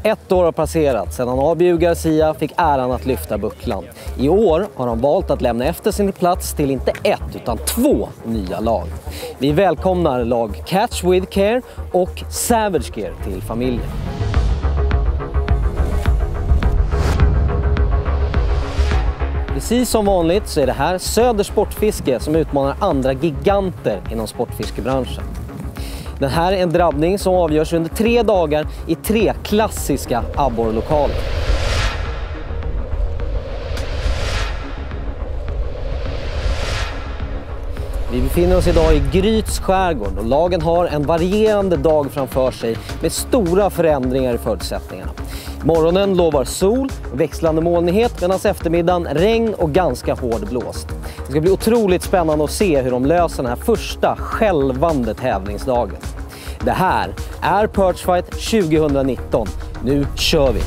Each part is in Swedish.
Ett år har passerat sedan ABU Garcia fick äran att lyfta bucklan. I år har de valt att lämna efter sin plats till inte ett utan 2 nya lag. Vi välkomnar lag Catch with Care och Savage Gear till familjen. Precis som vanligt så är det här Söder Sportfiske som utmanar andra giganter inom sportfiskebranschen. Den här är en drabbning som avgörs under 3 dagar i 3 klassiska abborrlokaler. Vi befinner oss idag i Gryts skärgård och lagen har en varierande dag framför sig med stora förändringar i förutsättningarna. Morgonen lovar sol och växlande molnighet medan eftermiddagen regn och ganska hård blåst. Det ska bli otroligt spännande att se hur de löser den här första skälvande tävlingsdagen. Det här är Perch Fight 2019. Nu kör vi!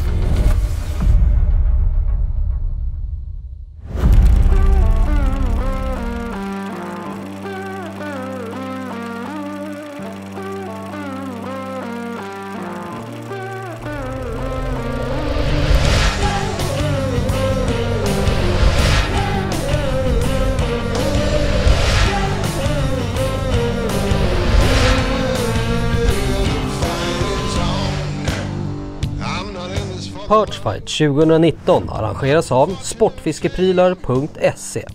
Perch Fight 2019 arrangeras av sportfiskeprylar.se.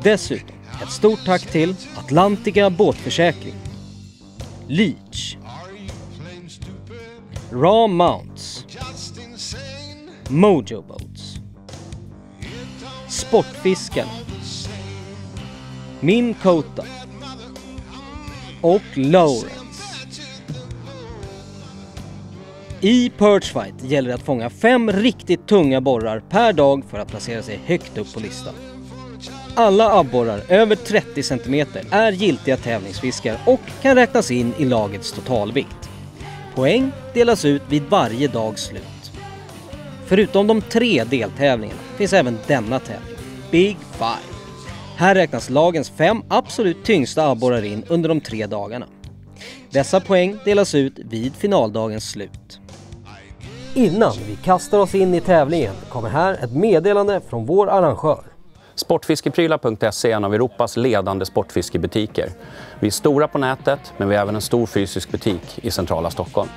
Dessutom ett stort tack till Atlantica Båtförsäkring, Leech, Raw Mounts, Mojo Boats, Sportfiskarna, Min Kota och Lowrance. I Perch Fight gäller det att fånga 5 riktigt tunga borrar per dag för att placera sig högt upp på listan. Alla abborrar över 30 cm är giltiga tävlingsfiskar och kan räknas in i lagets totalvikt. Poäng delas ut vid varje dags slut. Förutom de 3 deltävlingarna finns även denna tävling, Big Five. Här räknas lagens 5 absolut tyngsta abborrar in under de 3 dagarna. Dessa poäng delas ut vid finaldagens slut. Innan vi kastar oss in i tävlingen kommer här ett meddelande från vår arrangör. Sportfiskeprylar.se är en av Europas ledande sportfiskebutiker. Vi är stora på nätet, men vi har även en stor fysisk butik i centrala Stockholm.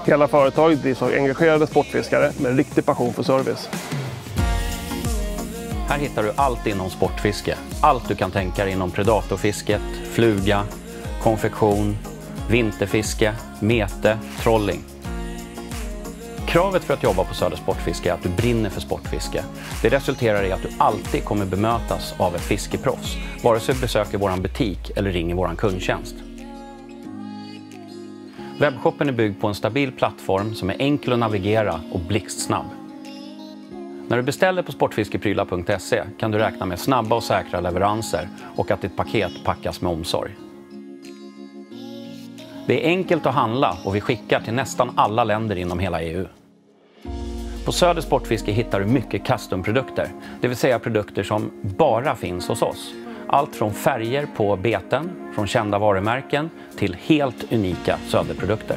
Hela företaget drivs av engagerade sportfiskare med en riktig passion för service. Här hittar du allt inom sportfiske. Allt du kan tänka dig inom predatorfisket, fluga, konfektion, vinterfiske, mete, trolling. Kravet för att jobba på Söder Sportfiske är att du brinner för sportfiske. Det resulterar i att du alltid kommer bemötas av ett fiskeproffs, vare sig du besöker vår butik eller ringer vår kundtjänst. Webbshoppen är byggd på en stabil plattform som är enkel att navigera och blixtsnabb. När du beställer på sportfiskeprylar.se kan du räkna med snabba och säkra leveranser och att ditt paket packas med omsorg. Det är enkelt att handla och vi skickar till nästan alla länder inom hela EU. På Söder Sportfiske hittar du mycket customprodukter, det vill säga produkter som bara finns hos oss. Allt från färger på beten, från kända varumärken till helt unika Söderprodukter.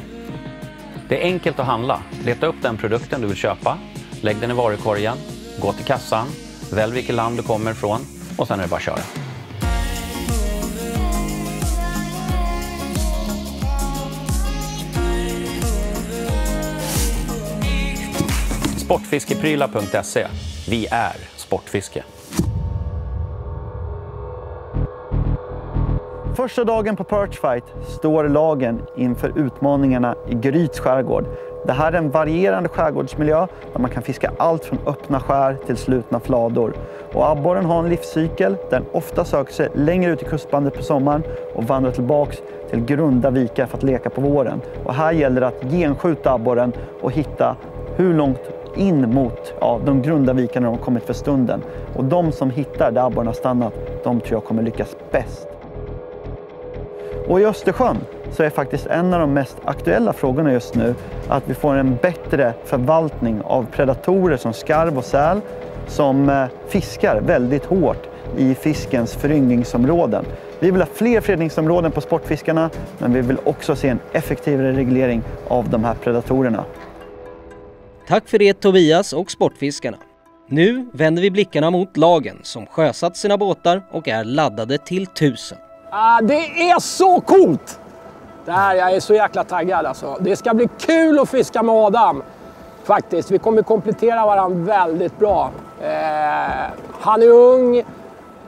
Det är enkelt att handla. Leta upp den produkten du vill köpa, lägg den i varukorgen, gå till kassan, välj vilket land du kommer ifrån och sen är det bara att köra. Sportfiskeprylar.se. Vi är sportfiske. Första dagen på Perchfight står lagen inför utmaningarna i Gryts skärgård. Det här är en varierande skärgårdsmiljö där man kan fiska allt från öppna skär till slutna flador. Och abborren har en livscykel där den ofta söker sig längre ut i kustbandet på sommaren och vandrar tillbaks till grunda vikar för att leka på våren. Och här gäller det att genskjuta abborren och hitta hur långt in mot de grunda vikarna de har kommit för stunden. Och de som hittar där abborren har stannat, de tror jag kommer lyckas bäst. Och i Östersjön så är faktiskt en av de mest aktuella frågorna just nu att vi får en bättre förvaltning av predatorer som skarv och säl som fiskar väldigt hårt i fiskens föryngringsområden. Vi vill ha fler fredningsområden på sportfiskarna, men vi vill också se en effektivare reglering av de här predatorerna. Tack för det Tobias och sportfiskarna. Nu vänder vi blickarna mot lagen som sjösatt sina båtar och är laddade till 1000. Det är så coolt! Jag är så jäkla taggad alltså. Det ska bli kul att fiska med Adam. Faktiskt, vi kommer komplettera varandra väldigt bra. Han är ung,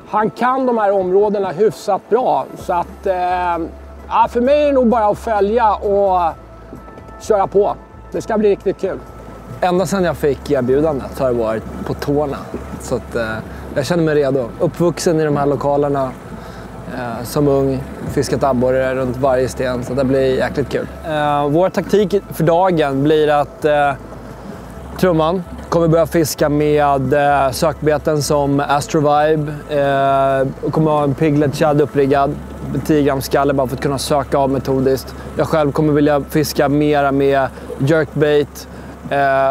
han kan de här områdena hyfsat bra. Så att, för mig är det nog bara att följa och köra på. Det ska bli riktigt kul. Ända sedan jag fick erbjudandet har jag varit på tårna. Så att, jag känner mig redo. Uppvuxen i de här lokalerna. Som ung, fiskat abborre runt varje sten, så det blir jäkligt kul. Vår taktik för dagen blir att Trumman kommer börja fiska med sökbeten som Astrovibe. Kommer ha en piglet shad uppriggad, 10 gram skalle bara för att kunna söka av metodiskt. Jag själv kommer vilja fiska mera med jerkbait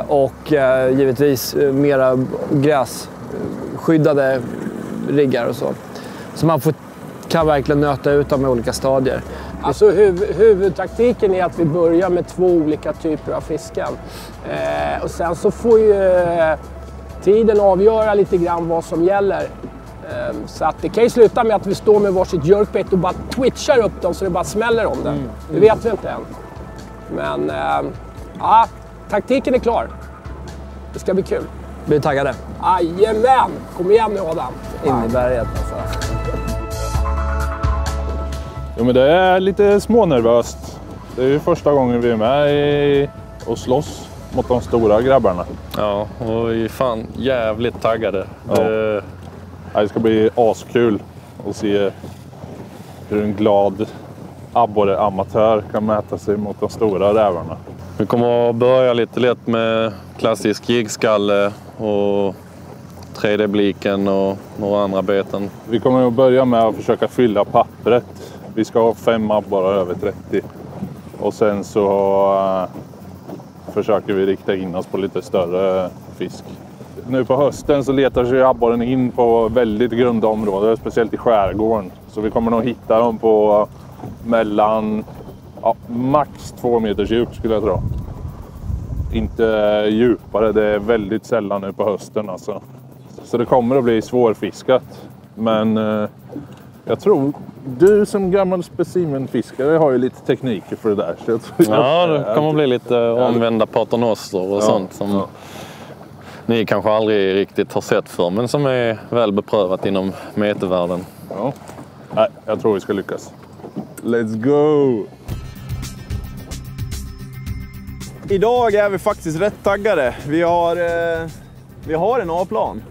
och givetvis mera grässkyddade riggar och så. Så man kan verkligen nöta ut dem i olika stadier. Alltså huvudtaktiken är att vi börjar med 2 olika typer av fisken. Och sen så får ju tiden avgöra lite grann vad som gäller. Så att det kan ju sluta med att vi står med varsitt jerkbait och bara twitchar upp dem så det bara smäller om det. Det vet vi inte än. Men taktiken är klar. Det ska bli kul. Blir taggade? Jajamän! Kom igen nu Adam. In i berget alltså. Jo, men det är lite smånervöst. Det är ju första gången vi är med och slåss mot de stora grabbarna. Ja, och vi är fan jävligt taggade. Ja. Det ska bli askul att se hur en glad abborre-amatör kan mäta sig mot de stora rävarna. Vi kommer att börja lite lätt med klassisk jigskalle och 3D-bliken och några andra beten. Vi kommer att börja med att försöka fylla pappret. Vi ska ha 5 abborrar över 30. Och sen så försöker vi rikta in oss på lite större fisk. Nu på hösten så letar sig abborren in på väldigt grunda områden, speciellt i skärgården. Så vi kommer nog hitta dem på mellan max 2 meters djup skulle jag tro. Inte djupare, det är väldigt sällan nu på hösten alltså. Så det kommer att bli svårfiskat. Men jag tror du som gammal specimenfiskare har ju lite tekniker för det där. Så jag tror det kommer att bli lite omvända paternoster och sånt som ni kanske aldrig riktigt har sett för, men som är väl beprövat inom metervärlden. Ja. Nej, jag tror vi ska lyckas. Let's go! Idag är vi faktiskt rätt taggade. Vi har en A-plan.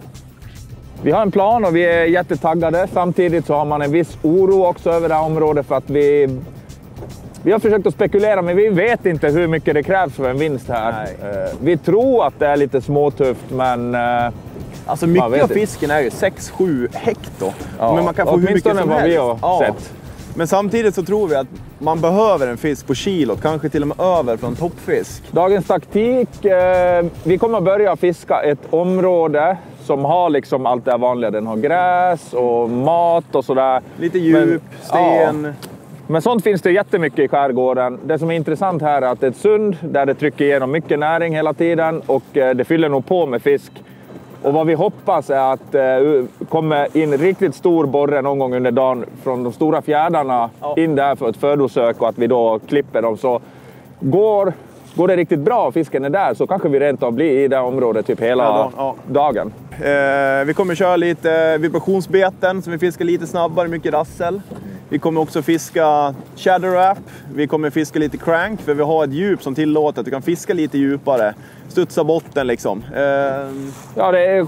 Vi har en plan och vi är jättetaggade. Samtidigt så har man en viss oro också över det här området för att vi har försökt att spekulera, men vi vet inte hur mycket det krävs för en vinst här. Vi tror att det är lite småtufft, men alltså mycket av fisken är ju 6-7 hekto. Ja, men man kan få hur mycket som helst. Vi har sett. Men samtidigt så tror vi att man behöver en fisk på kilot, kanske till och med över från toppfisk. Dagens taktik, vi kommer att börja fiska ett område som har liksom allt det vanliga. Den har gräs och mat och sådär. Lite djup, sten. Ja. Men sånt finns det jättemycket i skärgården. Det som är intressant här är att det är ett sund där det trycker igenom mycket näring hela tiden och det fyller nog på med fisk. Och vad vi hoppas är att det kommer in riktigt stor borre någon gång under dagen från de stora fjärdarna in där för ett födosök och att vi då klipper dem. Så går det riktigt bra och fisken är där så kanske vi rent av blir i det området typ hela dagen. Vi kommer köra lite vibrationsbeten så vi fiskar lite snabbare, mycket rassel. Vi kommer också fiska shadow wrap. Vi kommer fiska lite crank för vi har ett djup som tillåter att vi kan fiska lite djupare. Studsa botten liksom. Ja, det är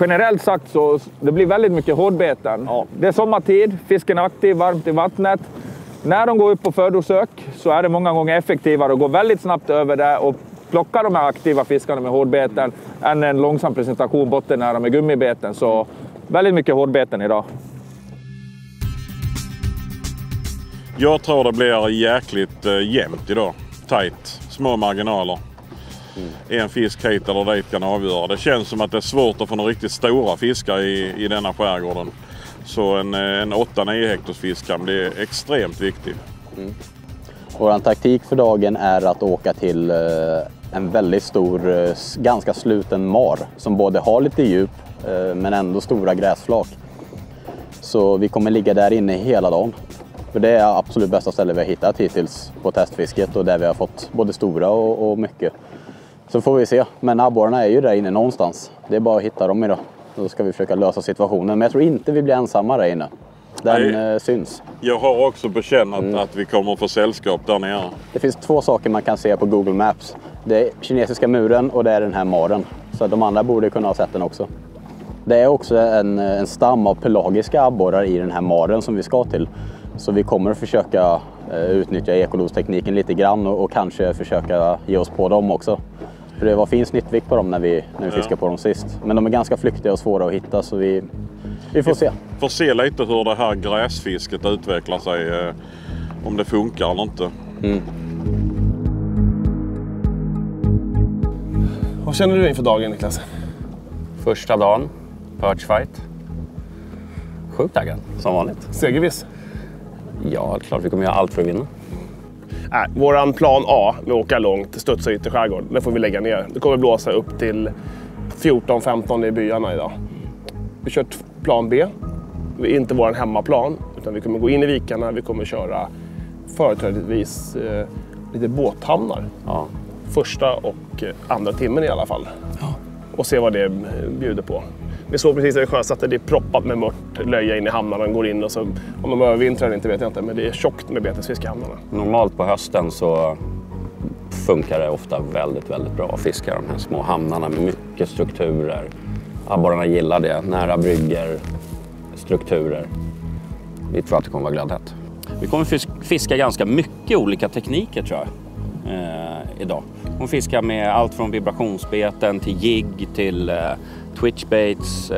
generellt sagt så det blir väldigt mycket hårdbeten. Ja. Det är sommartid, fisken är aktiv, varmt i vattnet. När de går upp på födosök så är det många gånger effektivare att gå väldigt snabbt över det och plocka de här aktiva fiskarna med hårdbeten än en långsam presentation bottennära med gummibeten. Så väldigt mycket hårdbeten idag. Jag tror det blir jäkligt jämnt idag. Tight, små marginaler. En fisk hit eller dit kan avgöra. Det känns som att det är svårt att få några riktigt stora fiskar i denna skärgården. Så en 8-9 hektars fisk kan bli extremt viktig. Vår taktik för dagen är att åka till en väldigt stor, ganska sluten mar som både har lite djup men ändå stora gräsflak. Så vi kommer ligga där inne hela dagen. För det är absolut bästa stället vi har hittat hittills på testfisket och där vi har fått både stora och mycket. Så får vi se. Men abborrarna är ju där inne någonstans. Det är bara att hitta dem idag. Då ska vi försöka lösa situationen. Men jag tror inte vi blir ensamma där inne. Den syns. Jag har också på känn att vi kommer få sällskap där nere. Det finns 2 saker man kan se på Google Maps. Det är kinesiska muren och det är den här maren. Så de andra borde kunna ha sett den också. Det är också en stam av pelagiska abborrar i den här maren som vi ska till. Så vi kommer att försöka utnyttja ekolostekniken lite grann och kanske försöka ge oss på dem också. För det var fin snittvikt på dem när vi fiskade på dem sist. Men de är ganska flyktiga och svåra att hitta så vi får se. Vi får se lite hur det här gräsfisket utvecklar sig. Om det funkar eller inte. Vad känner du inför dagen, Niklas? Första dagen, perch fight. Sjukt taggad, som vanligt. Segerviss? Ja, klart vi kommer göra allt för att vinna. Våran plan A med att åka långt, studsa ut i skärgården, det får vi lägga ner. Det kommer blåsa upp till 14-15 i byarna idag. Vi kör plan B. Det är inte vår hemmaplan, utan vi kommer gå in i vikarna. Vi kommer köra företrädesvis lite båthamnar. Ja. Första och andra timmen i alla fall. Ja. Och se vad det bjuder på. Vi såg precis när vi sjösatte, det är proppat med mört löja in i hamnarna. Den går in och så, om de övervintrar inte vet jag inte, men det är tjockt med betesfisk i hamnarna. Normalt på hösten så funkar det ofta väldigt, väldigt bra att fiska de här små hamnarna med mycket strukturer. Abborrarna gillar det, nära brygger, strukturer. Vi tror att det kommer vara glödhett. Vi kommer fiska ganska mycket olika tekniker tror jag idag. Vi kommer fiska med allt från vibrationsbeten till jigg till twitchbaits,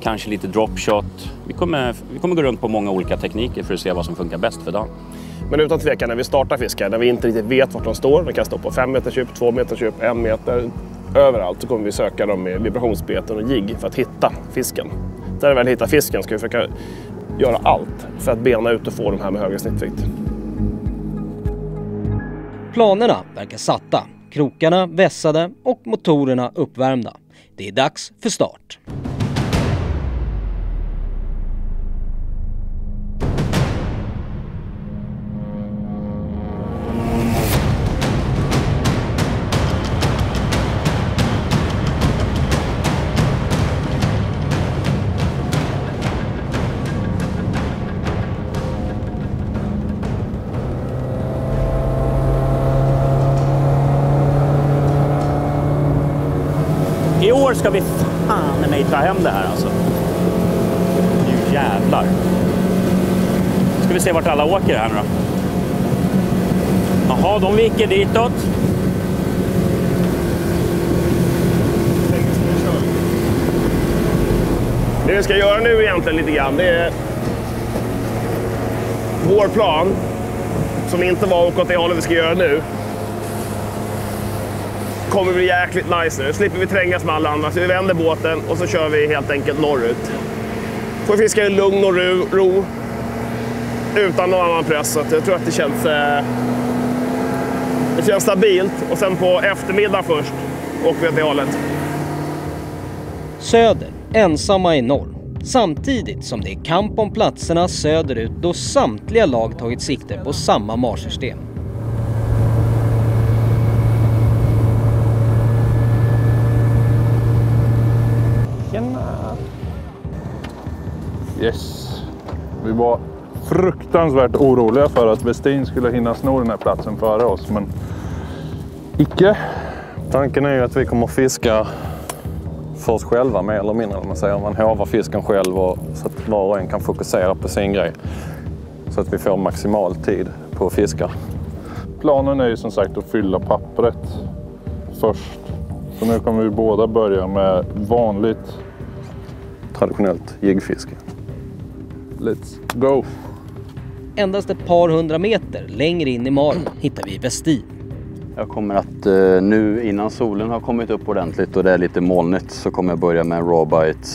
kanske lite dropshot. Vi kommer gå runt på många olika tekniker för att se vad som funkar bäst för dagen. Men utan tvekan när vi startar fiskar, när vi inte riktigt vet vart de står, de kan stå på 5 meters djup, 2 meters djup, 1 meter, överallt så kommer vi söka dem med vibrationsbeten och jigg för att hitta fisken. Där vi väl hittar fisken ska vi försöka göra allt för att bena ut och få de här med högre snittvikt. Planerna verkar satta, krokarna vässade och motorerna uppvärmda. Det är dags för start. I år ska vi fan mig ta hem det här alltså. Nu jävlar. Ska vi se vart alla åker här nu då. Jaha, de viker ditåt. Det vi ska göra nu egentligen lite grann, det är vår plan som inte var åt det hållet vi ska göra nu. Kommer bli jäkligt nice nu. Slipper vi trängas med alla andra. Så vi vänder båten och så kör vi helt enkelt norrut. Får fiska i lugn och ro. Utan någon annan press. Så jag tror att det känns stabilt. Och sen på eftermiddag först åker vi åt det hållet. Söder, ensamma i norr. Samtidigt som det är kamp om platserna söderut då samtliga lag tagit sikte på samma marsystem. Yes. Vi var fruktansvärt oroliga för att Westin skulle hinna sno den här platsen före oss, men icke. Tanken är ju att vi kommer fiska för oss själva mer eller mindre. Man säger, man hovar fisken själv och så att var och en kan fokusera på sin grej. Så att vi får maximal tid på att fiska. Planen är ju som sagt att fylla pappret först. Så nu kommer vi båda börja med vanligt traditionellt jiggfiske. Let's go! Endast ett par 100 meter längre in i maren hittar vi Westin. Jag kommer att nu innan solen har kommit upp ordentligt och det är lite molnigt så kommer jag börja med en rawbite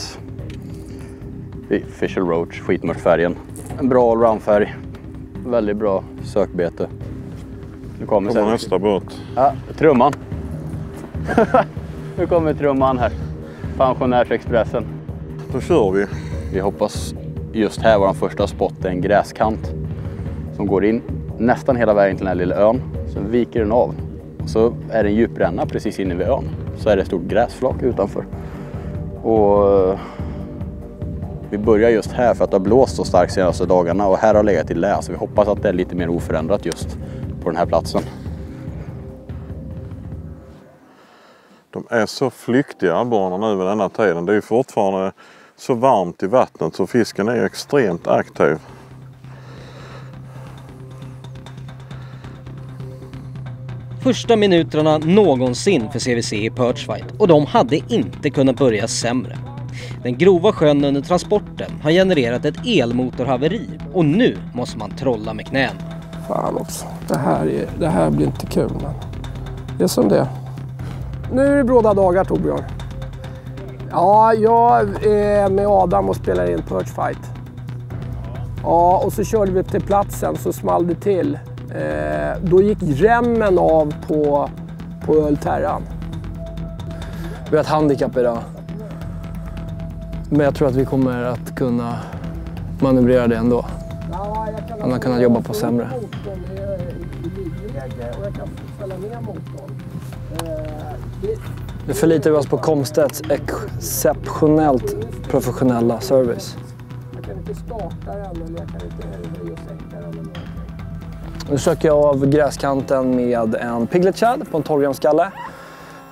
Fischl Roach, skitmörsfärgen. En bra allroundfärg, väldigt bra sökbete. Nu kommer nästa båt. Ja, trumman. Nu kommer trumman här. Pensionärsexpressen. Då kör vi. Vi hoppas just här vår första spot är en gräskant som går in nästan hela vägen till den här lilla ön. Sen viker den av. Och så är det en djupränna precis inne vid ön. Så är det ett stort gräsflak utanför. Och vi börjar just här för att det har blåst så starkt senaste dagarna. Och här har legat i lä. Så vi hoppas att det är lite mer oförändrat just på den här platsen. De är så flyktiga abborrarna nu vid denna tiden. Det är ju fortfarande så varmt i vattnet så fisken är extremt aktiv. Första minuterna någonsin för CVC i Perchfight och de hade inte kunnat börja sämre. Den grova sjön under transporten har genererat ett elmotorhaveri och nu måste man trolla med knän. Fan också, det här blir inte kul men det är som det. Nu är det bråda dagar Torbjörn. Ja, jag är med Adam och spelar in Perchfight. Ja, och så körde vi till platsen så small det till. Då gick remmen av på Ölterran. Vi har ett handikapp idag. Men jag tror att vi kommer att kunna manövrera det ändå. Man har kunnat jobba på sämre. Nu förlitar vi oss på Comstedts exceptionellt professionella service. Jag kan inte starta den eller jag kan inte sänka den. Nu söker jag av gräskanten med en piglet shad på en 12-gramskalle.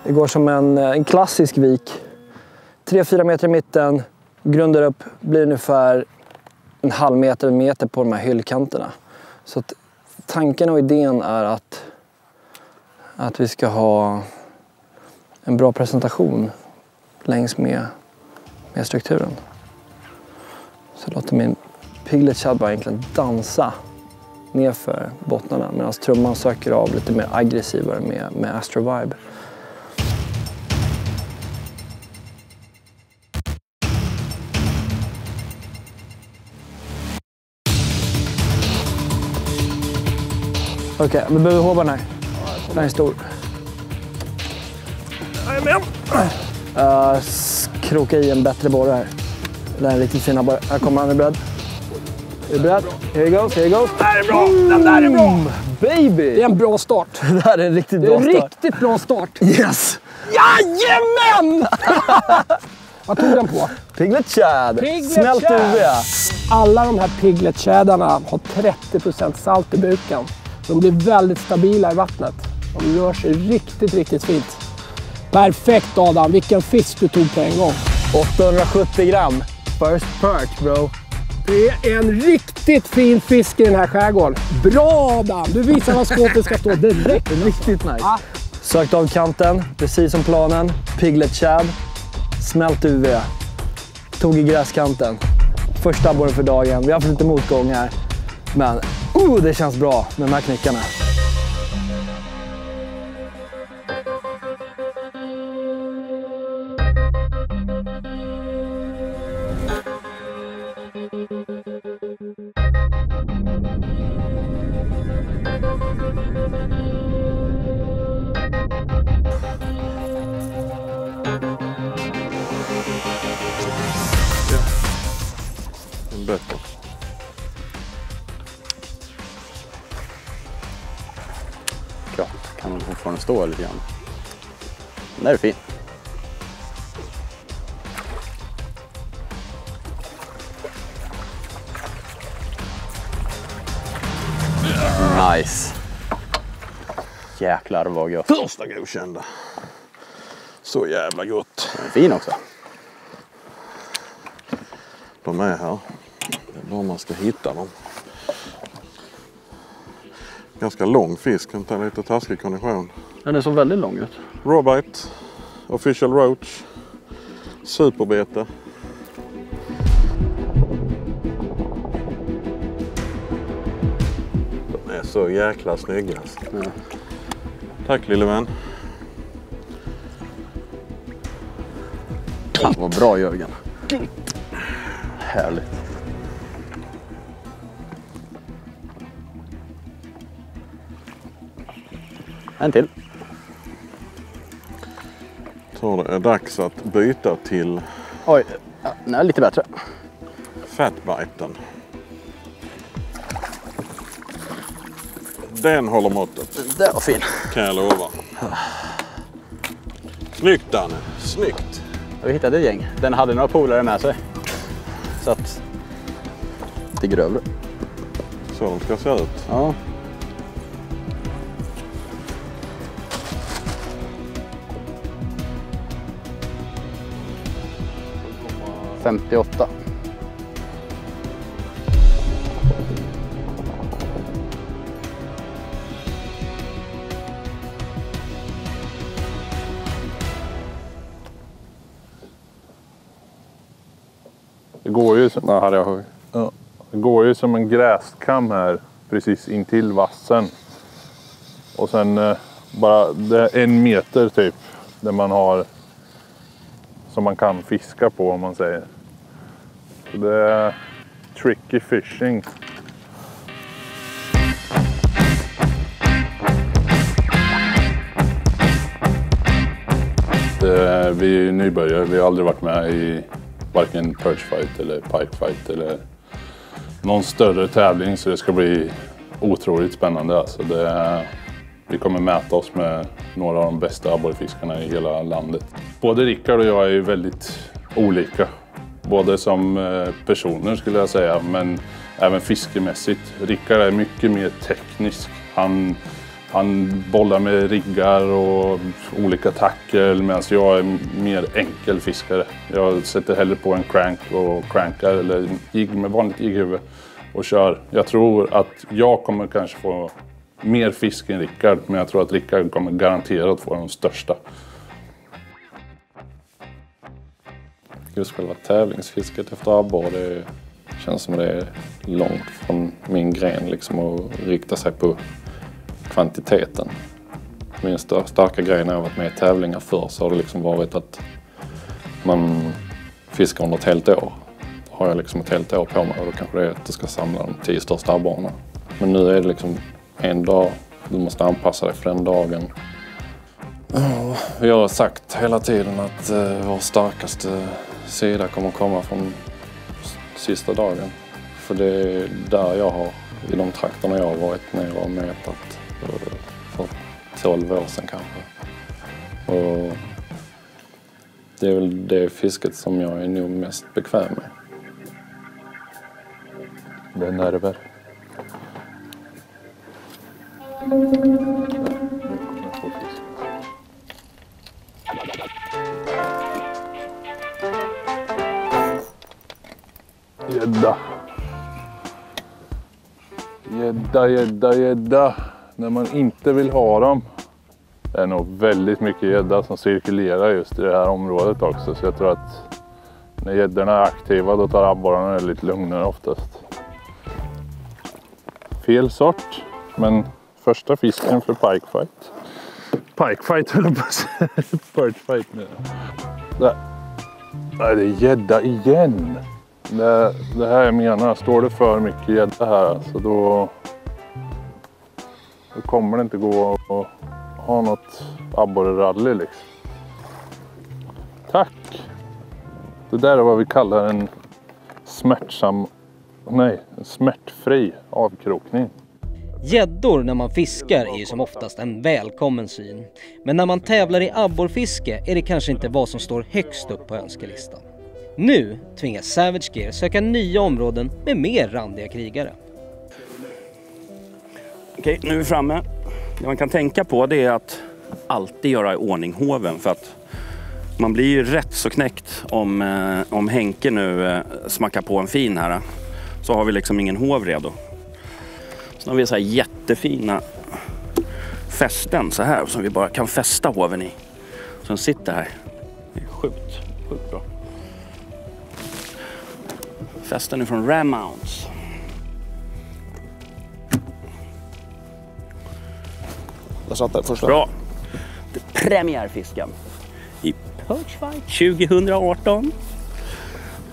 Det går som en klassisk vik. 3-4 meter i mitten, grundar upp, blir ungefär en halv meter på de här hyllkanterna. Så att tanken och idén är att vi ska ha en bra presentation längs med strukturen. Så låter min piglet shad bara egentligen dansa nerför bottnarna medan trumman söker av lite mer aggressivare med Astro Vibe. Okej, vi behöver håva den här. Den är stor. Kroka i en bättre borre här. Den är riktigt fina borre. Här kommer han, är beredd? Är du beredd? Here he goes. Det här är bra! Den där är bra! Baby! Det är en bra start. Det här är en riktigt bra start. Det är en riktigt bra start. Yes! Jajamän! Vad tog den på? Piglet shad. Smält UV. Alla de här piglet shadarna har 30% salt i buken. De blir väldigt stabila i vattnet. De rör sig riktigt, riktigt fint. Perfekt Adam, vilken fisk du tog på en gång. 870 gram. First perch bro. Det är en riktigt fin fisk i den här skärgården. Bra Adam, du visar var skåpet ska stå direkt. Riktigt nice. Ah. Sökt av kanten, precis som planen. Piglet shad. Smält UV. Tog i gräskanten. Första abborren för dagen. Vi har haft lite motgång här. Men det känns bra med de här knickarna. Bättre. Kan man fortfarande stå lite grann. Den där är fin. Nice. Jäklar vad gött. Första godkända. Så jävla gott. Den är fin också. De är här. Det är bara man ska hitta dem. Ganska lång fisk, kan ta lite taskig kondition. Den är så väldigt lång ut. Rawbite, official roach, superbete. De är så jäkla snygga. Ja. Tack lille vän. Fan vad bra Jörgen. Härligt. En till. Så det är dags att byta till Oj, ja, den är lite bättre. fatbiten. Den håller måttet. Det var fin. Kan jag lova. Snyggt Danne, snyggt. Vi hittade ett gäng. Den hade några polare med sig. Så att det är grövre. Så de ska se ut. Ja. $58. Det går ju som, det går ju som en gräskam här precis intill vassen. Och sen bara det är 1 meter typ där man har som man kan fiska på om man säger. Så det är tricky fishing. Vi är nybörjare, vi har aldrig varit med i varken perch fight eller pike fight eller någon större tävling, så det ska bli otroligt spännande. Alltså vi kommer mäta oss med några av de bästa abborrfiskarna i hela landet. Både Rickard och jag är ju väldigt olika. Både som personer skulle jag säga, men även fiskemässigt. Rickard är mycket mer teknisk. Han bollar med riggar och olika tackle, medan jag är mer enkel fiskare. Jag sätter hellre på en crank och crankar eller en jigg med vanligt jigghuvud och kör. Jag tror att jag kommer kanske få mer fisk än Rickard, men jag tror att Rickard kommer garanterat få de största. Just själva tävlingsfisket efter abborre, det känns som det är långt från min gren liksom, att rikta sig på kvantiteten. Min starka grej när jag varit med i tävlingar förr, så har det liksom varit att man fiskar under ett helt år. Då har jag liksom ett helt år på mig och då kanske det är att du ska samla de 10 största abborrarna. Men nu är det liksom en dag, du måste anpassa dig för den dagen. Vi har sagt hela tiden att vår starkaste sida kommer komma från sista dagen. För det är där jag har, i de trakterna jag har varit nere och mätat för 12 år sedan kanske. Och det är väl det fisket som jag är nog mest bekväm med. Det är nerver. Gädda. Gädda. När man inte vill ha dem. Det är nog väldigt mycket gädda som cirkulerar just i det här området också. Så jag tror att när gäddorna är aktiva, då tar abborrarna det lite lugnare oftast. Fel sort, men första fisken för pike fight. Pike fight höll jag på att säga. Perch fight nu. Där. Nej, det är gädda igen. Det här jag menar, står det för mycket gädda här så då kommer det inte gå att ha något abborrerally liksom. Tack! Det där är vad vi kallar en smärtfri avkrokning. Gäddor när man fiskar är ju som oftast en välkommen syn. Men när man tävlar i abborrfiske är det kanske inte vad som står högst upp på önskelistan. Nu tvingas Savage Gear söka nya områden med mer randiga krigare. Okej, nu är vi framme. Det man kan tänka på det är att alltid göra i ordning hoven, för att man blir ju rätt så knäckt om Henke nu smackar på en fin här. Så har vi liksom ingen hov redo. Så har vi så här jättefina fästen så här som vi bara kan fästa hoven i. Som sitter här. Det är sjukt bra. Fästen är från Ram Mounts. Där satt det första. Bra. Premiärfisken i Perch Fight 2018.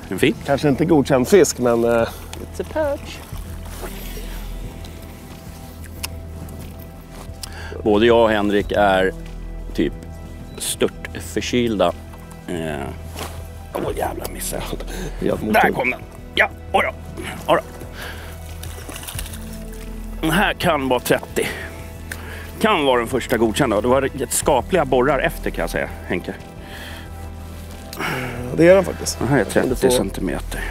En fin. Kanske inte godkänd fisk, men... It's a perch. Både jag och Henrik är typ stört förkylda. Jävla missar. Där kom den. Ja, oj då. Den här kan vara 30. Kan vara den första godkända. Det var ett skapliga borrar efter, kan jag säga, Henke. Det är den faktiskt. Den här är 30 centimeter.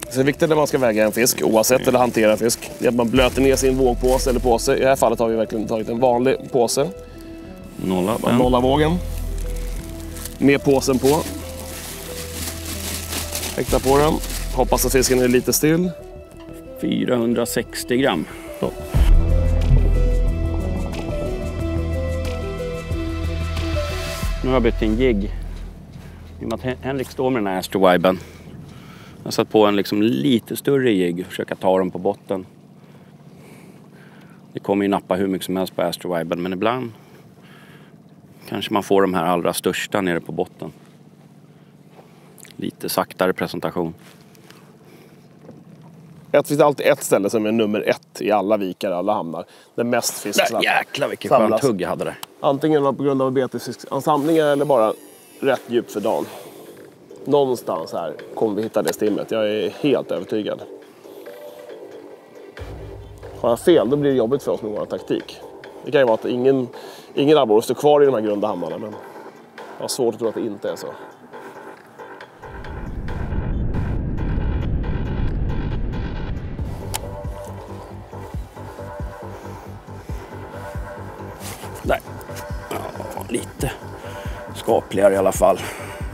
Så det är viktigt när man ska väga en fisk, oavsett eller hantera fisk. Det är att man blöter ner sin vågpåse eller påse. I det här fallet har vi verkligen tagit en vanlig påse. Nolla vågen. Med påsen på. Häkta på den. Hoppas att fisken är lite still. 460 gram. Ja. Nu har jag bytt en jigg. I och med att Henrik står med den här Astroviben. Jag har satt på en liksom lite större jigg och försöka ta dem på botten. Det kommer ju nappa hur mycket som helst på Astroviben, men ibland kanske man får de här allra största nere på botten. Lite saktare presentation. Det finns alltid ett ställe som är nummer 1 i alla vikar, alla hamnar. Där mest fisk jäklar vilken skönt hugg jag hade där. Antingen på grund av betesfiskansamlingar eller bara rätt djup för dagen. Någonstans här kommer vi hitta det stimmet. Jag är helt övertygad. Har jag fel, då blir det jobbigt för oss med vår taktik. Det kan ju vara att ingen abborre står kvar i de här grunda hamnarna, men jag har svårt att tro att det inte är så. Där. Ja, lite skapligare i alla fall.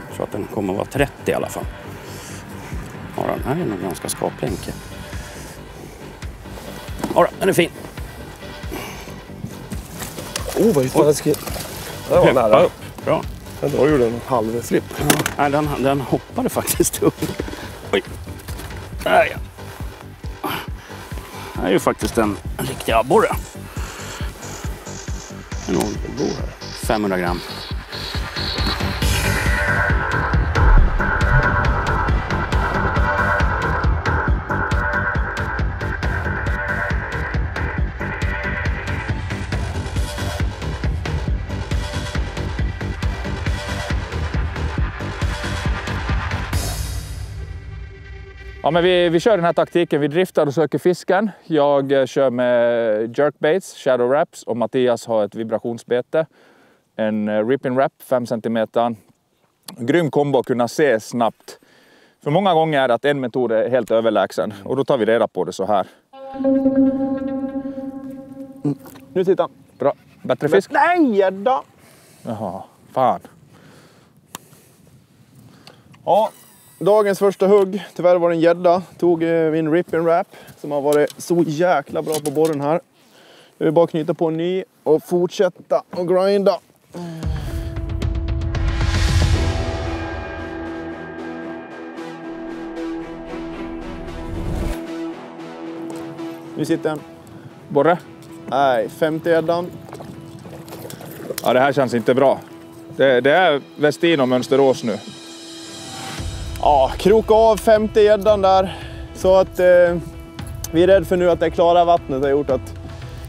Jag tror att den kommer att vara 30 i alla fall. Ja, den här är nog ganska skaplig, Henke. Ja, den är fin. Vad taskigt. Det var nära. Bra. Då gjorde en halvflipp. Nej, den hoppade faktiskt upp. Oj. Där ja. Det här är ju faktiskt en riktig abborre. En oldbo här. 500 gram. Ja, men vi kör den här taktiken. Vi driftar och söker fisken. Jag kör med jerkbaits, shadow wraps, och Mattias har ett vibrationsbete. En ripping wrap, 5 cm. Grym kombo att kunna se snabbt. För många gånger är det att en metod är helt överlägsen. Och då tar vi reda på det så här. Nu sitter han. Bra. Bättre fisk? Nej, gädda! Jaha, fan. Ja, dagens första hugg. Tyvärr var det en gädda. Tog min rip and wrap som har varit så jäkla bra på borren här. Jag vill bara knyta på en ny och fortsätta och grinda. Nu sitter en. Borre? Nej, 50 gäddan. Ja, det här känns inte bra. Det är Westin och Mönsterås nu. Ja, kroka av 50 gäddan där. Så att vi är rädda för nu att det klara vattnet har gjort att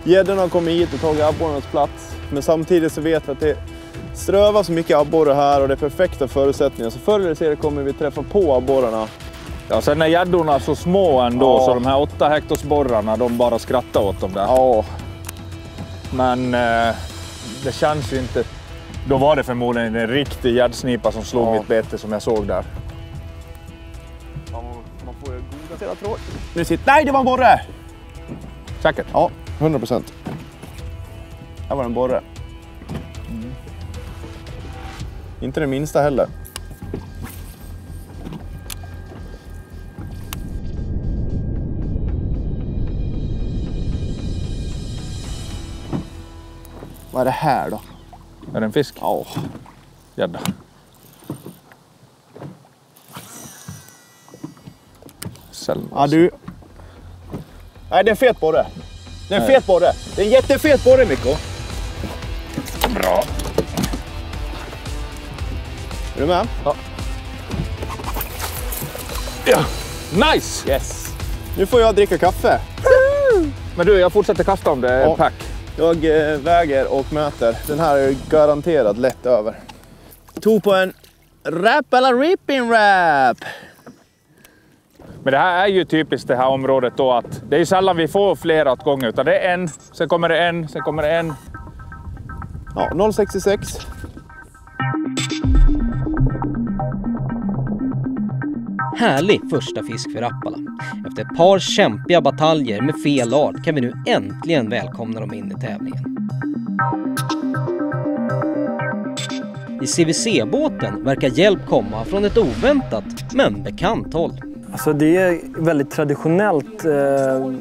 gäddorna har kommit hit och tagit abborrarnas plats. Men samtidigt så vet vi att det strövas så mycket abborre här och det är perfekta förutsättningar. Så förr eller senare kommer vi träffa på abborrarna. Ja, sen är gäddorna så små ändå, så de här 8 hektarsborrarna, de bara skrattar åt dem där. Ja. Men det känns ju inte... Då var det förmodligen en riktig gäddsnipa som slog mitt bete som jag såg där. Man får ju goda sina tråd. Nu sitter... Nej, det var en borre! Säkert? Ja, 100%. Här var en borre. Inte det minsta heller. Vad är det här då? Är det en fisk? Ja. Gädda. Ja, du. Nej, det är en fet borre. Det är en fet borre. Det är en jättefet borre, Mikko. Bra. Är du med? Ja. Ja. Nice! Yes. Nu får jag dricka kaffe. Men du, jag fortsätter kasta om det är pack. Jag väger och mäter. Den här är garanterat lätt över. Tog på en wrap eller ripping wrap. Men det här är ju typiskt det här området då att det är sällan vi får flera åt gånger utan det är en, sen kommer det en, sen kommer det en. Ja, 0,66. Härlig första fisk för Rappala. Efter ett par kämpiga bataljer med fel art kan vi nu äntligen välkomna dem in i tävlingen. I CVC-båten verkar hjälp komma från ett oväntat men bekant håll. Alltså det är väldigt traditionellt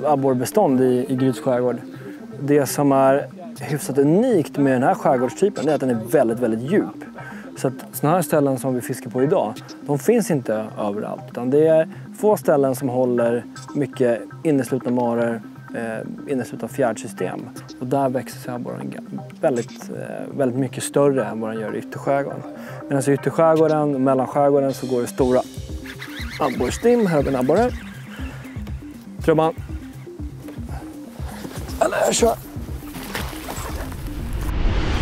abborrbestånd i Gryts skärgård. Det som är hyfsat unikt med den här skärgårdstypen är att den är väldigt, väldigt djup. Så att sådana här ställen som vi fiskar på idag, de finns inte överallt. Utan det är få ställen som håller mycket inneslutna marer, inneslutna fjärdsystem. Och där växer sig abborren väldigt mycket större än vad den gör i ytterskärgården. Medan i ytterskärgården och mellanskärgården så går det stora abborrstim. Här har vi en abborre. Trubban. Eller jag kör.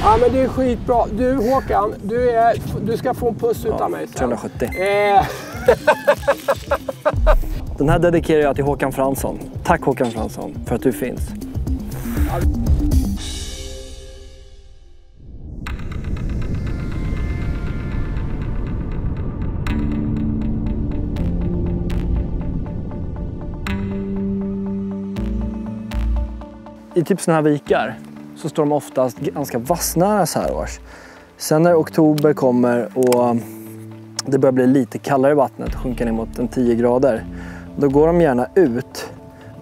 Ja, men det är skitbra. Du Håkan, du ska få en puss utav mig sen. 370. Den här dedikerar jag till Håkan Fransson. Tack Håkan Fransson för att du finns. I typ såna här vikar så står de oftast ganska vassnära så här års. Sen när oktober kommer och det börjar bli lite kallare i vattnet, sjunka ner mot en 10 grader, då går de gärna ut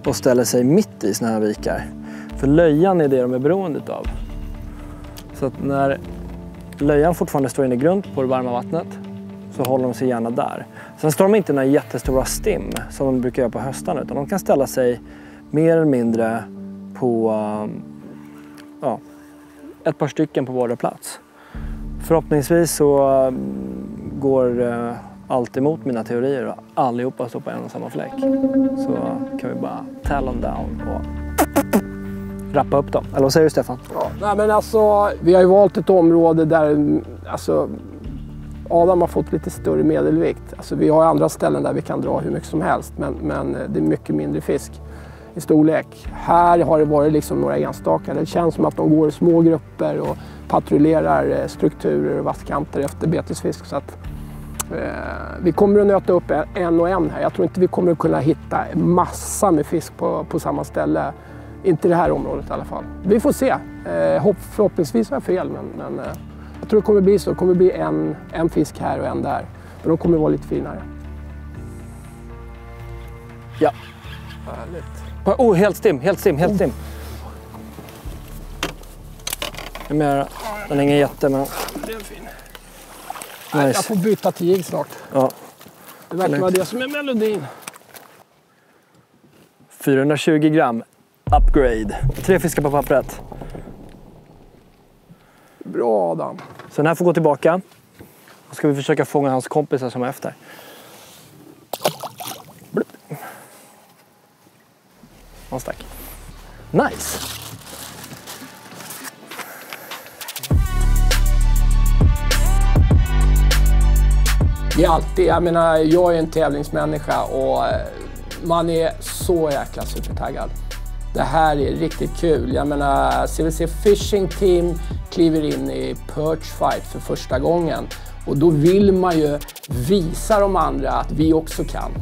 och ställer sig mitt i såna här vikar. För löjan är det de är beroende av. Så att när löjan fortfarande står inne i grund på det varma vattnet så håller de sig gärna där. Sen står de inte i några jättestora stim som de brukar göra på höstarna, utan de kan ställa sig mer eller mindre på ett par stycken på vardera plats. Förhoppningsvis så går allt emot mina teorier och allihopa står på en och samma fläck. Så kan vi bara talon down och rappa upp dem. Eller vad säger du Stefan? Ja, nej, men alltså, vi har ju valt ett område där alltså, Adam har fått lite större medelvikt. Alltså, vi har andra ställen där vi kan dra hur mycket som helst, men det är mycket mindre fisk i storlek. Här har det varit liksom några enstaka. Det känns som att de går i små grupper och patrullerar strukturer och vasskanter efter betesfisk. Så att, vi kommer att nöta upp en och en här. Jag tror inte vi kommer att kunna hitta massa med fisk på samma ställe. Inte i det här området i alla fall. Vi får se. Förhoppningsvis har jag fel, men jag tror det kommer bli så. Det kommer bli en fisk här och en där. Men de kommer vara lite finare. Ja. Härligt. Helt stim. Jag menar, den är ingen jätte, men... Det är fin. Nice. Jag får byta till jigg snart. Ja. Det verkar vara det som är melodin. 420 gram. Upgrade. 3 fiskar på pappret. Bra Adam. Så den här får gå tillbaka. Då ska vi försöka fånga hans kompisar som är efter. Blup. Han stack. Nice! Det är alltid, jag menar, jag är en tävlingsmänniska och man är så jäkla supertaggad. Det här är riktigt kul. Jag menar, CVC Fishing Team kliver in i Perch Fight för första gången. Och då vill man ju visa de andra att vi också kan.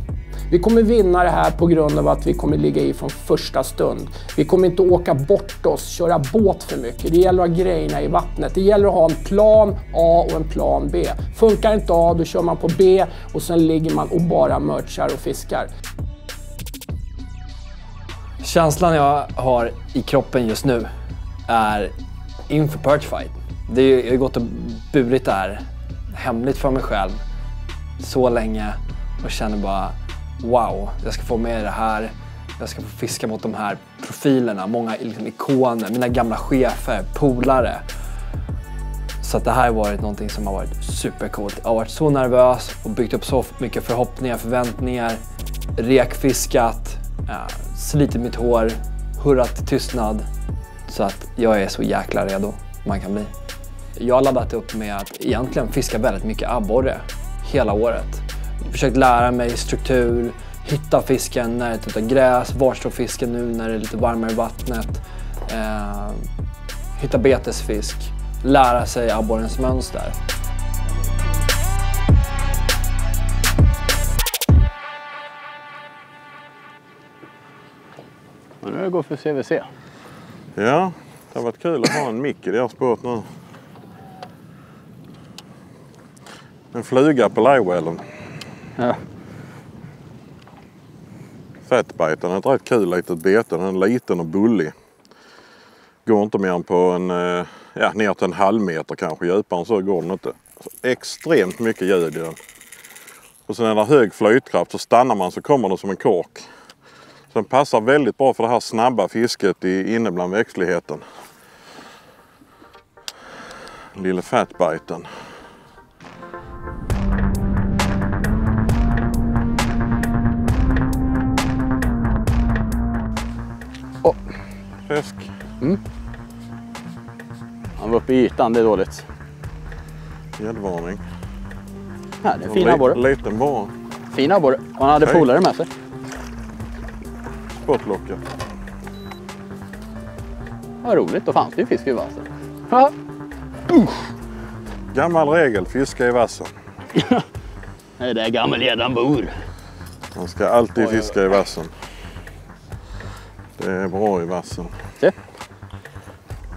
Vi kommer vinna det här på grund av att vi kommer ligga i från första stund. Vi kommer inte åka bort oss, köra båt för mycket. Det gäller att ha grejerna i vattnet. Det gäller att ha en plan A och en plan B. Funkar inte A, då kör man på B och sen ligger man och bara merchar och fiskar. Känslan jag har i kroppen just nu är inför Perchfight. Jag har gått och burit det här hemligt för mig själv så länge och känner bara wow, jag ska få med det här. Jag ska få fiska mot de här profilerna, många liksom ikoner, mina gamla chefer, polare. Så att det här har varit någonting som har varit supercoolt. Jag har varit så nervös och byggt upp så mycket förhoppningar, förväntningar, rekfiskat, slitit mitt hår, hurrat till tystnad. Så att jag är så jäkla redo man kan bli. Jag har laddat upp med att egentligen fiska väldigt mycket abborre hela året. Försökt lära mig struktur, hitta fisken när det är ute gräs, var står fisken nu när det är lite varmare i vattnet. Hitta betesfisk, lära sig abborrens mönster. Och nu är det gå för CVC. Ja, det har varit kul att ha en mick i deras båt nu. En fluga på livewellen. Ja. Fatbiten är ett rätt kul litet bete. Den är liten och bullig. Går inte mer än på en, ner till en halv meter kanske. Djupare än så går den inte. Så extremt mycket ljud i den. Och sen är det hög flytkraft, så stannar man så kommer det som en kork. Så den passar väldigt bra för det här snabba fisket inne bland växtligheten. Lilla fatbiten. Fisk. Han var uppe i ytan, det är dåligt. Gäddvarning. Ja, det är fina abborre. Liten bara. Fina abborre. Han hade polare med sig. Sportlocka. Vad roligt, då fanns det ju fisk i vassen. Gammal regel, fiska i vassen. Det är där gammelgäddan bor. Man ska alltid fiska i vassen. Det är bra i vassen. Se.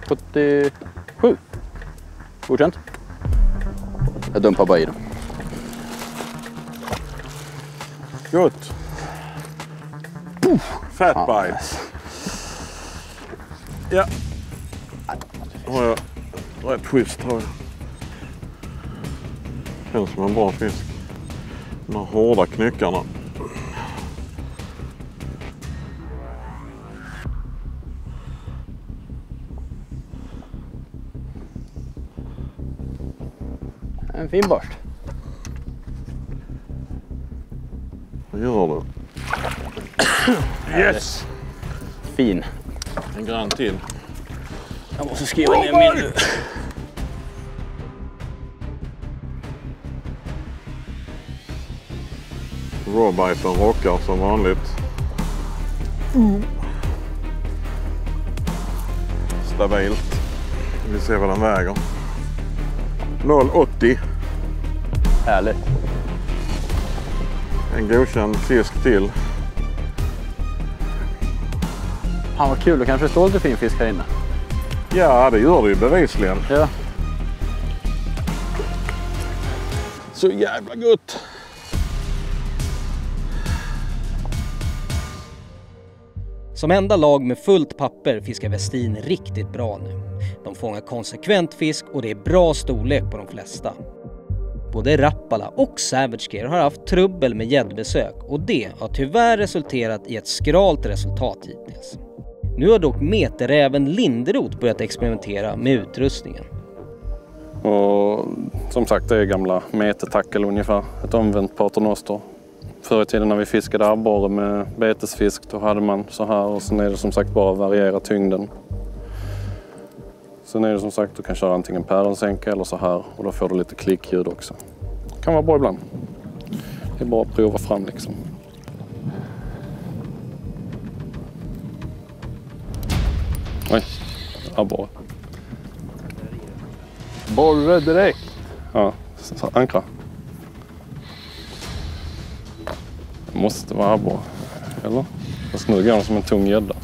77. Godkänt. Jag dumpar bara i den. Gott. Fatbite. Ja. Har jag rätt schysst har jag. Känns som en bra fisk. De här hårda knyckarna. En fin borst. Vad gör du? Yes! Fin. En grann till. Jag måste skriva ner min nu. Rawbiten rockar som vanligt. Stabilt. Vi ser vad den väger. 0,80. Härligt. En godkänd fisk till. Han var kul, och kanske står lite fin fisk här inne. Ja, det gör det ju bevisligen. Ja. Så jävla gott. Som enda lag med fullt papper fiskar Westin riktigt bra nu. De fångar konsekvent fisk och det är bra storlek på de flesta. Både Rappala och Savage Gear har haft trubbel med gäddbesök och det har tyvärr resulterat i ett skralt resultat hittills. Nu har dock meterräven Linderoth börjat experimentera med utrustningen. Och som sagt, det är gamla metertackel ungefär, ett omvänt paternoster. Förr i tiden när vi fiskade abborre med betesfisk, då hade man så här, och sen är det som sagt bara att variera tyngden. Sen är det som sagt, du kan köra antingen pärlensänka eller så här, och då får du lite klickljud också. Det kan vara bra ibland. Det är bara att prova fram liksom. Oj, abborre. Borre direkt. Ja, så ankra. Det måste vara abborre. Eller? Fast nu går den som en tung gädda.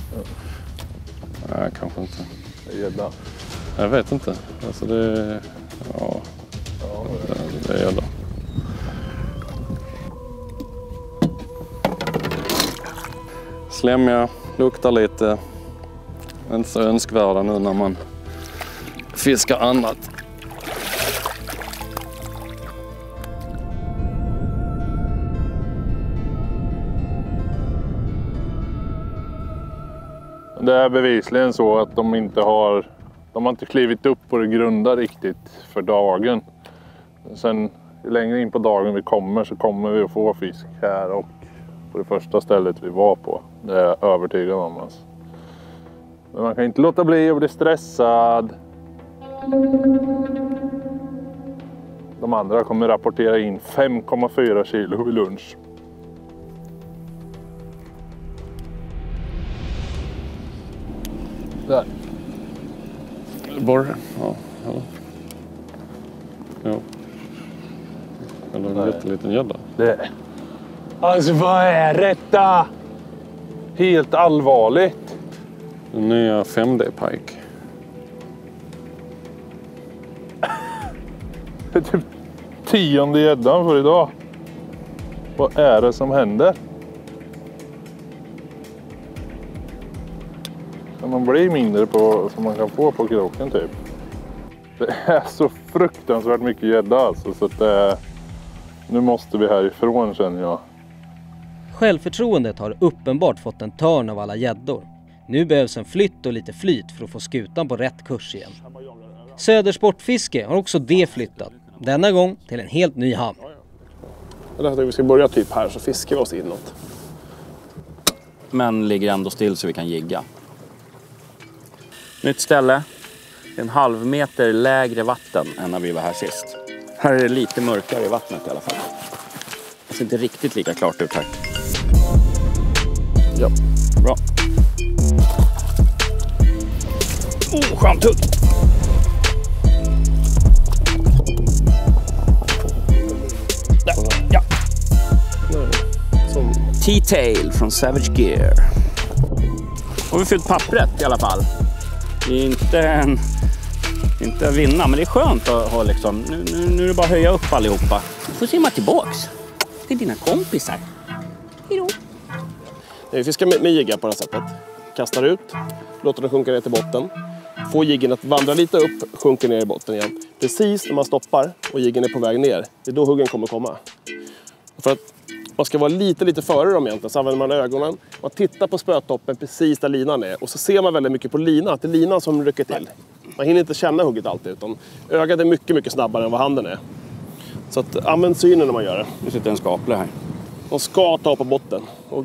Nej, kanske inte. Gädda? Jag vet inte. Alltså det... Ja, det är gädda. Slemmiga, luktar lite. Inte så önskvärda nu när man fiskar annat. Det är bevisligen så att de har inte klivit upp på det grunda riktigt för dagen. Sen ju längre in på dagen vi kommer så kommer vi att få fisk här och på det första stället vi var på. Det är jag övertygad om. Alltså. Men man kan inte låta bli att bli stressad. De andra kommer rapportera in 5,4 kilo vid lunch. Där. Borre? Ja. Ja. Eller en jätteliten gädda. Det. Alltså vad är detta? Helt allvarligt. Den nya 5D-pike. Det är typ 10:e gäddan för idag. Vad är det som händer? Kan man bli mindre på som man kan få på kroken typ? Det är så fruktansvärt mycket gädda alltså så att nu måste vi härifrån känner jag. Självförtroendet har uppenbart fått en törn av alla gäddor. Nu behövs en flytt och lite flyt för att få skutan på rätt kurs igen. Södersportfiske har också det flyttat. Denna gång till en helt ny hamn. Jag tänkte att vi ska börja typ här så fiskar vi oss inåt. Men ligger ändå still så vi kan jigga. Nytt ställe. En halv meter lägre vatten än när vi var här sist. Här är det lite mörkare i vattnet i alla fall. Det ser inte riktigt lika klart ut här. Ja, bra. Skönt hugg. Där, ja. T-tail från Savage Gear. Har vi fyllt pappret i alla fall. Det är inte att vinna, men det är skönt att ha liksom. Nu är det bara att höja upp allihopa. Du får simma tillbaks till dina kompisar. Hejdå. Vi fiskar med jiggar på det här sättet. Kastar ut, låter den sjunka ner till botten. Får jiggen att vandra lite upp, sjunker ner i botten igen. Precis när man stoppar och jiggen är på väg ner, det är då huggen kommer komma. För att man ska vara lite före dem egentligen, så använder man ögonen. Man tittar på spötoppen precis där linan är. Och så ser man väldigt mycket på linan, att det är linan som rycker till. Man hinner inte känna hugget alltid, utan ögat är mycket snabbare än vad handen är. Så att, använd synen när man gör det. Nu sitter en skaplig här. De ska ta på botten. Och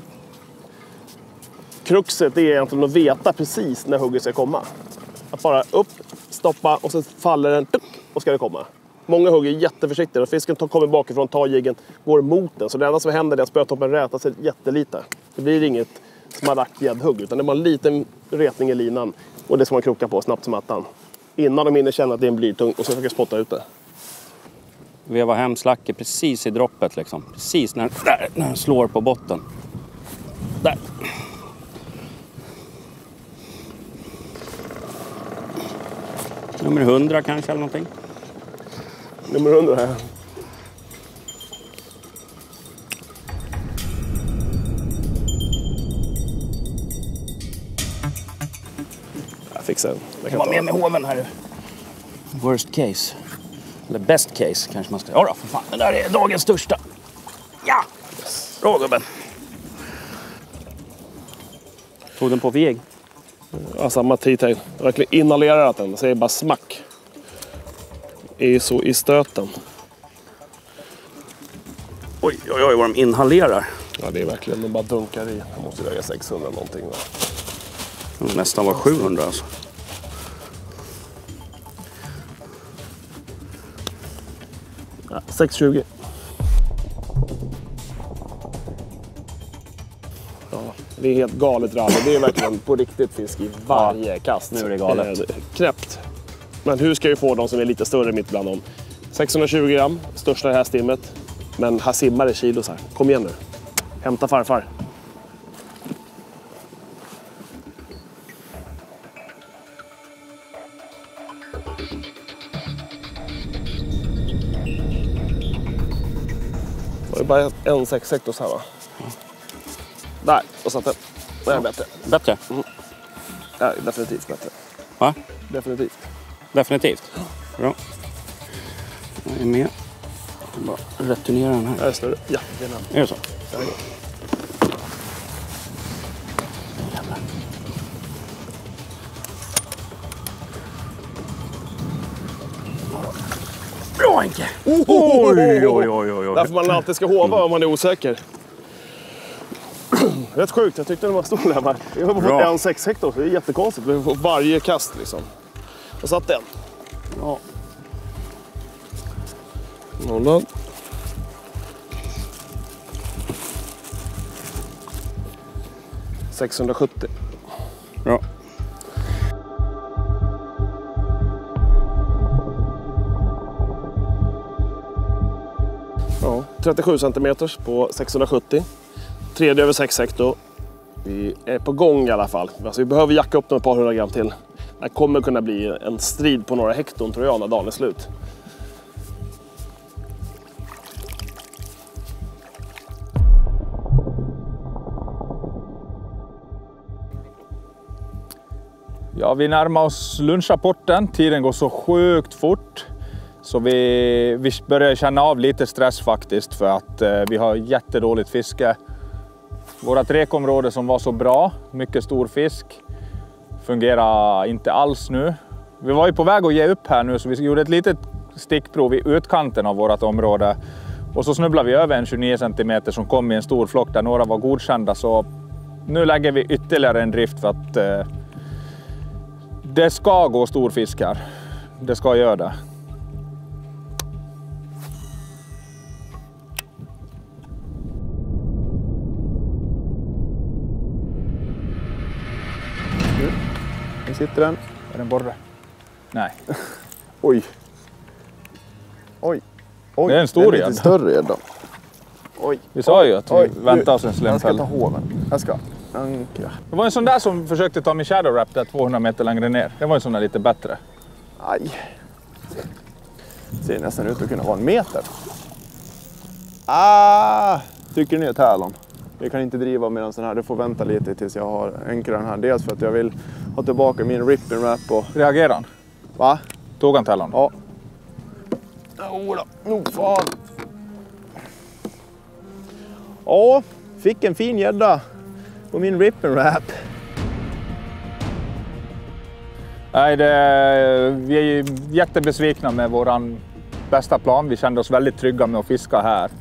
kruxet är egentligen att veta precis när hugget ska komma. Att bara upp, stoppa och så faller den och ska det komma. Många hugger jätteförsiktigt och fisken kommer bakifrån, tar jiggen, går mot den. Så det enda som händer är att spötoppen rätar sig jättelite. Det blir inget smaragdgäddhugg utan det är bara en liten retning i linan. Och det ska man kroka på snabbt som attan. Innan de hinner känna att det är en blytung och så försöker spotta ut det. Veva hem slacket precis i droppet liksom. Precis när den slår på botten. Där. Nummer 100 kanske eller någonting. Nummer 100 här. Jag fixar den. Jag var med hoven här. Worst case. Eller best case kanske man ska. Ja då, för fan. Den där är dagens största. Ja! Yes. Bra gubben. Tog den på för jigg? Ja, samma T-tail. Jag verkligen inhalerat den. Det säger bara smack. Är så i stöten. Oj, vad de inhalerar. Ja, det är verkligen. De bara dunkar i. Jag måste väga 600 någonting. Nästan var 700 alltså. Ja, 620. Ja, det är helt galet rally. Det är verkligen på riktigt fisk i varje kast. Nu är det galet. Knäppt. Men hur ska vi få de som är lite större mitt bland dem? 620 gram, största i det här stimmet. Men här simmar det kilos här. Kom igen nu. Hämta farfar. Det var bara en 6 hektar här, va? Där, och satt den. Det är bättre. Bättre? Mm. Ja, definitivt bättre. Va? Definitivt. Definitivt. Bra. Jag är med. Jag bara returnera den här. Ja, större. Ja, det är den. Är det så? Bra, Henke! Oj. Därför man alltid ska hova om man är osäker. Rätt sjukt, jag tyckte den var stor där. Jag har fått en 6 hektar, så det är jättekonstigt. Vi får varje kast liksom. Jag satt den. Ja. Nollad. $670. Ja. Ja, 37 centimeters på 670. Tredje över 6 hektar. Vi är på gång i alla fall. Alltså, vi behöver jacka upp dem ett par 100 gram till. Det kommer kunna bli en strid på några hekton, tror jag, när dagen är slut. Ja, vi närmar oss lunchrapporten. Tiden går så sjukt fort. Så vi börjar känna av lite stress faktiskt, för att vi har jättedåligt fiske. Vårat rekområde som var så bra, mycket stor fisk, fungerar inte alls nu. Vi var ju på väg att ge upp här nu, så vi gjorde ett litet stickprov i utkanten av vårt område. Och så snubblade vi över en 29 cm som kom i en stor flock där några var godkända. Så nu lägger vi ytterligare en drift för att det ska gå stor fisk här. Det ska göra det. Här sitter den. Är den borre? Nej. Oj. Oj. Det är en stor gädda. Lite större gädda. Oj. Vi sa ju att vi väntar oss en slämfäll. Jag ska ta hoven. Jag ska ankra. Det var en sån där som försökte ta min shadow wrap där 200 meter längre ner. Det var en sån där lite bättre. Aj. Ser nästan ut att kunna vara en meter. Tycker ni är tärlon? Jag kan inte driva med den sån här. Du får vänta lite tills jag har ankrat den här. Dels för att jag vill ha tillbaka min rip and wrap. Och... Reagerar han? Va? Tog han tärlon? Ja. Jodå, nog fan. Ja, fick en fin gädda på min rip and wrap. Nej, vi är ju jättebesvikna med våran bästa plan. Vi kände oss väldigt trygga med att fiska här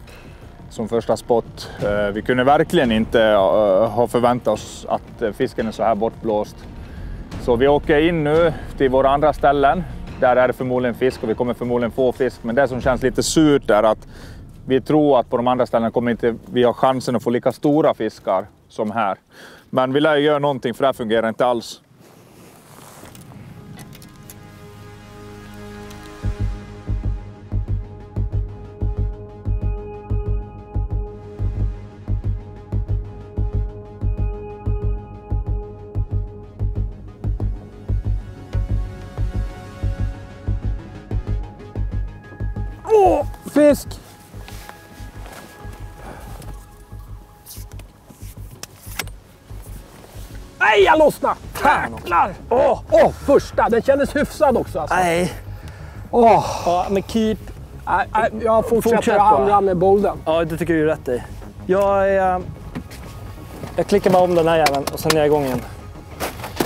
som första spot. Vi kunde verkligen inte ha förväntat oss att fisken är så här bortblåst. Så vi åker in nu till våra andra ställen. Där är det förmodligen fisk och vi kommer förmodligen få fisk. Men det som känns lite surt är att vi tror att på de andra ställena kommer inte vi ha chansen att få lika stora fiskar som här. Men vi lär göra någonting, för det här fungerar inte alls. Fisk! Nej, jag lossnade! Jäklar! Första. Den kändes hyfsad också. Alltså. Nej. Ja, men keep. Jag fortsätter andra med bolden. Ja, det tycker du är rätt i. Jag klickar bara om den här jäveln och sen är jag igång igen.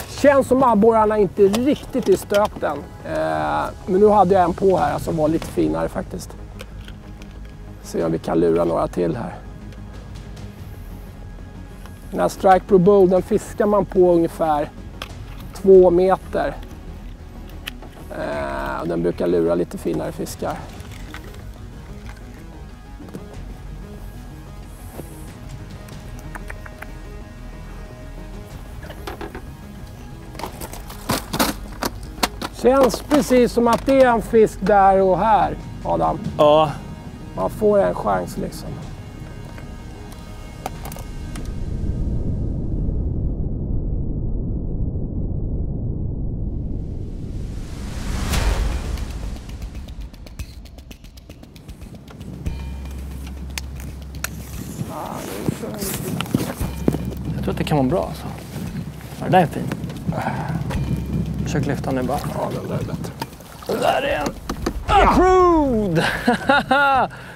Känns som abborrarna inte riktigt i stöten. Men nu hade jag en på här som var lite finare faktiskt. Se om vi kan lura några till här. Den här Strike Pro Bull, den fiskar man på ungefär 2 meter. Den brukar lura lite finare fiskar. Känns precis som att det är en fisk där och här, Adam. Ja. Man får en chans liksom. tror att det kan vara bra alltså. Ja, det där är fin. Försök lyfta nu bara. Ja, den där är bättre. Den där är en approved!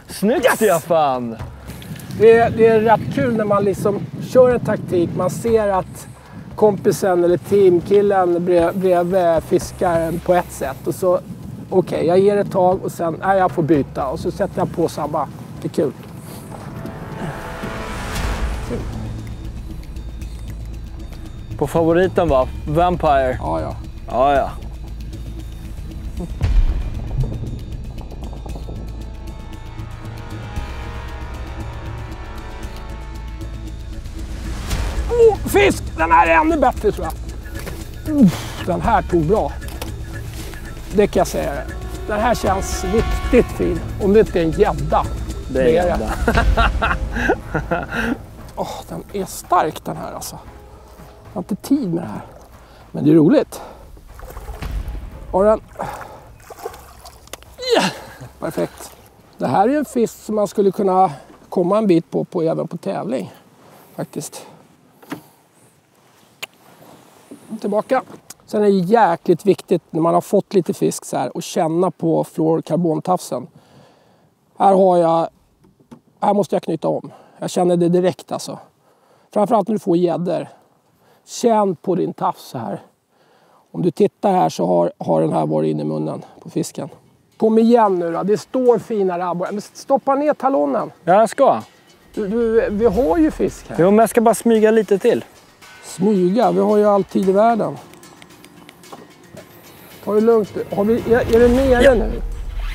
Snyggt, yes! Stefan! Det är rätt kul när man liksom kör en taktik. Man ser att kompisen eller teamkillen bredvid fiskar på ett sätt. Och så, okej, jag ger ett tag och sen, jag får byta. Och så sätter jag på samma. Det är kul. På favoriten va? Vampire? Ja. Ja. Fisk! Den här är ännu bättre tror jag. Den här tog bra. Det kan jag säga. Den här känns riktigt fin. Om det inte är en gädda. Det är gädda. Den är stark den här alltså. Jag har inte tid med det här. Men det är roligt. Och den... Yeah! Perfekt. Det här är en fisk som man skulle kunna komma en bit på även på tävling. Faktiskt. Tillbaka. Sen är det jäkligt viktigt när man har fått lite fisk så här och känna på fluorkarbontafsen. Här måste jag knyta om. Jag känner det direkt alltså. Framförallt när du får gäddor. Känn på din tafs så här. Om du tittar här så har den här varit inne i munnen på fisken. Kom igen nu då. Det står fina abborrar. Men stoppa ner talonen. Ja, jag ska. Vi har ju fisk här. Jo, men jag ska bara smyga lite till. Smyga? Vi har ju all tid i världen. Ta det lugnt. Är det nere nu?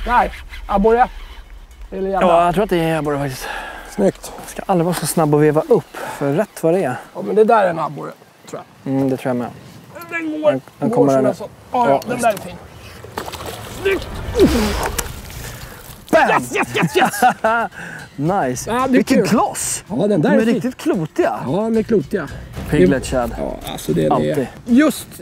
Nej, abborre. Eller ja, jag tror att det är abborre faktiskt. Snyggt. Jag ska aldrig vara så snabb att veva upp, för rätt vad det är. Ja, men det där är en abborre, tror jag. Det tror jag med. Den går. Den kommer som där. en sån. Ja, den där är fin. Snyggt! Bam! Yes! Nice. Ja, vilken kloss! Ja, den där de är fin. riktigt klotiga. Ja, de är klotiga. Piglet shad. Ja, alltså det är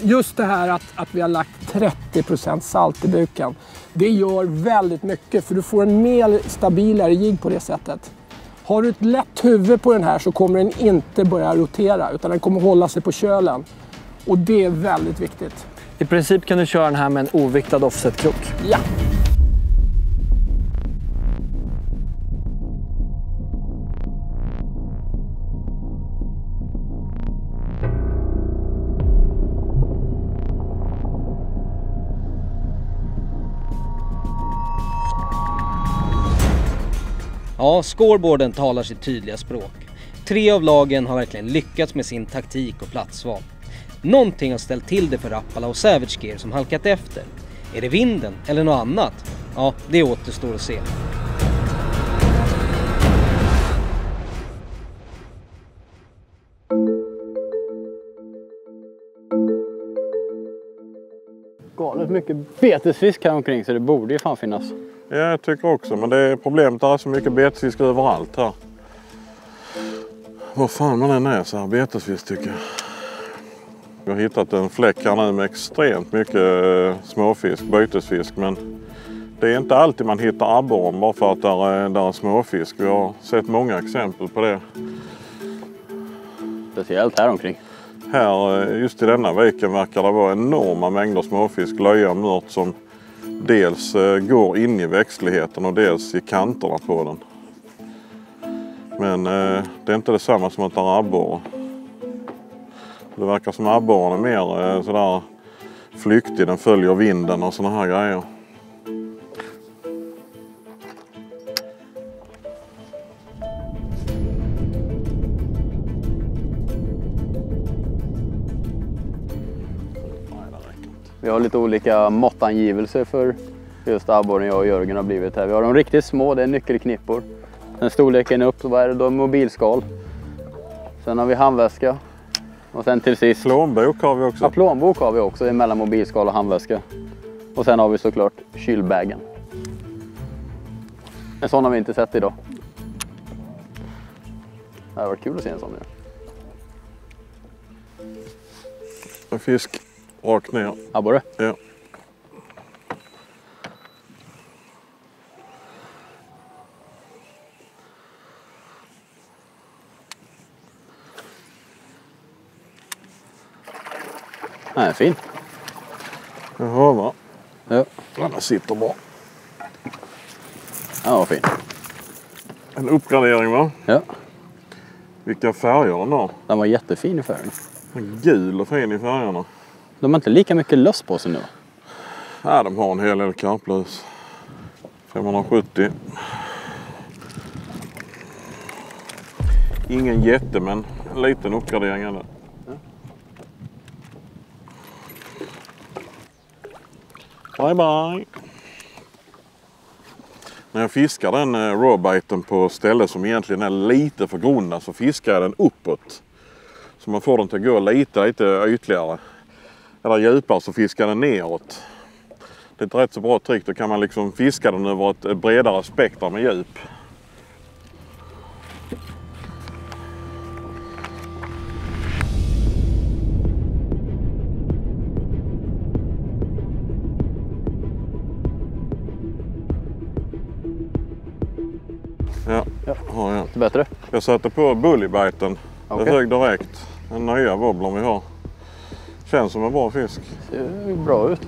just det här att vi har lagt 30% salt i buken. Det gör väldigt mycket för du får en mer stabilare jigg på det sättet. Har du ett lätt huvud på den här så kommer den inte börja rotera utan den kommer hålla sig på kölen. Och det är väldigt viktigt. I princip kan du köra den här med en oviktad offset-krok. Ja. Ja, scoreboarden talar sitt tydliga språk. 3 av lagen har verkligen lyckats med sin taktik och platsval. Någonting har ställt till det för Rapala och Savage Gear som halkat efter. Är det vinden eller något annat? Ja, det återstår att se. Galet mycket betesfisk här omkring så det borde ju fan finnas. Ja, jag tycker också. Men det är problemet är så mycket betesfisk överallt här. Vad fan man än är så här betesfisk tycker jag. Jag har hittat en fläck här nu med extremt mycket småfisk, bytesfisk. Men det är inte alltid man hittar abborren bara för att där är småfisk. Vi har sett många exempel på det. Speciellt här omkring. Här, just i denna viken verkar det vara enorma mängder småfisk, löja och mört som dels går in i växtligheten och dels i kanterna på den. Men det är inte detsamma som att det är abborre. Det verkar som abborren är mer sådär flyktig, den följer vinden och sådana här grejer. Vi har lite olika måttangivelser för just abborren jag och Jörgen har blivit här. Vi har de riktigt små, det är nyckelknippor. Den storleken upp, vad är det då? Mobilskal. Sen har vi handväska. Och sen till sist... Plånbok har vi också. Ja, plånbok har vi också. Det är mellan mobilskal och handväska. Och sen har vi såklart kylbägen. En sån har vi inte sett idag. Det hade varit kul att se en sån nu. En fisk rakt ner. Abborre? Ja. Nej, fin. Jaha, va? Ja. Den sitter bra. Ja, fin. En uppgradering, va? Ja. Vilka färger den har. Den var jättefin i färgen. Gul och fin i färgerna. De har inte lika mycket löss på sig nu. Ja, de har en hel del karplös. 570. Ingen jätte, men en liten uppgradering är det. Bye bye. När jag fiskar den rawbiten på ställen som egentligen är lite för grunda så fiskar jag den uppåt. Så man får den till att gå lite ytligare. Eller djupare så fiskar den neråt. Det är ett rätt så bra trick. Då kan man liksom fiska den över ett bredare spektrum med djup. Ja, har jag. Bättre? Jag satte på bullybiten. Okay. Det hög direkt. Den nya wobblern vi har. Känns som en bra fisk. Ser bra ut.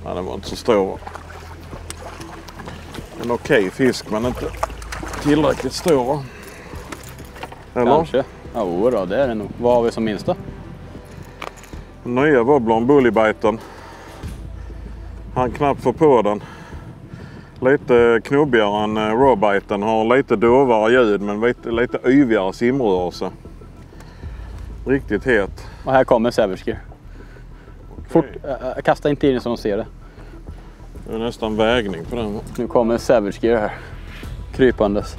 Ja, den var inte så stor. En okej fisk, men inte tillräckligt stor. Eller? Kanske. Ja, då, det är det nog. Vad har vi som minsta? Den nya wobblern, bullybiten. Han knappt får på den. Lite knubbigare än rawbiten. Har lite dovare ljud, men lite yvigare simrörelse. Riktigt het. Och här kommer Savage Gear. Fort, kasta inte in så de ser det. Det är nästan vägning på den. Nu kommer Savage Gear här. Krypandes.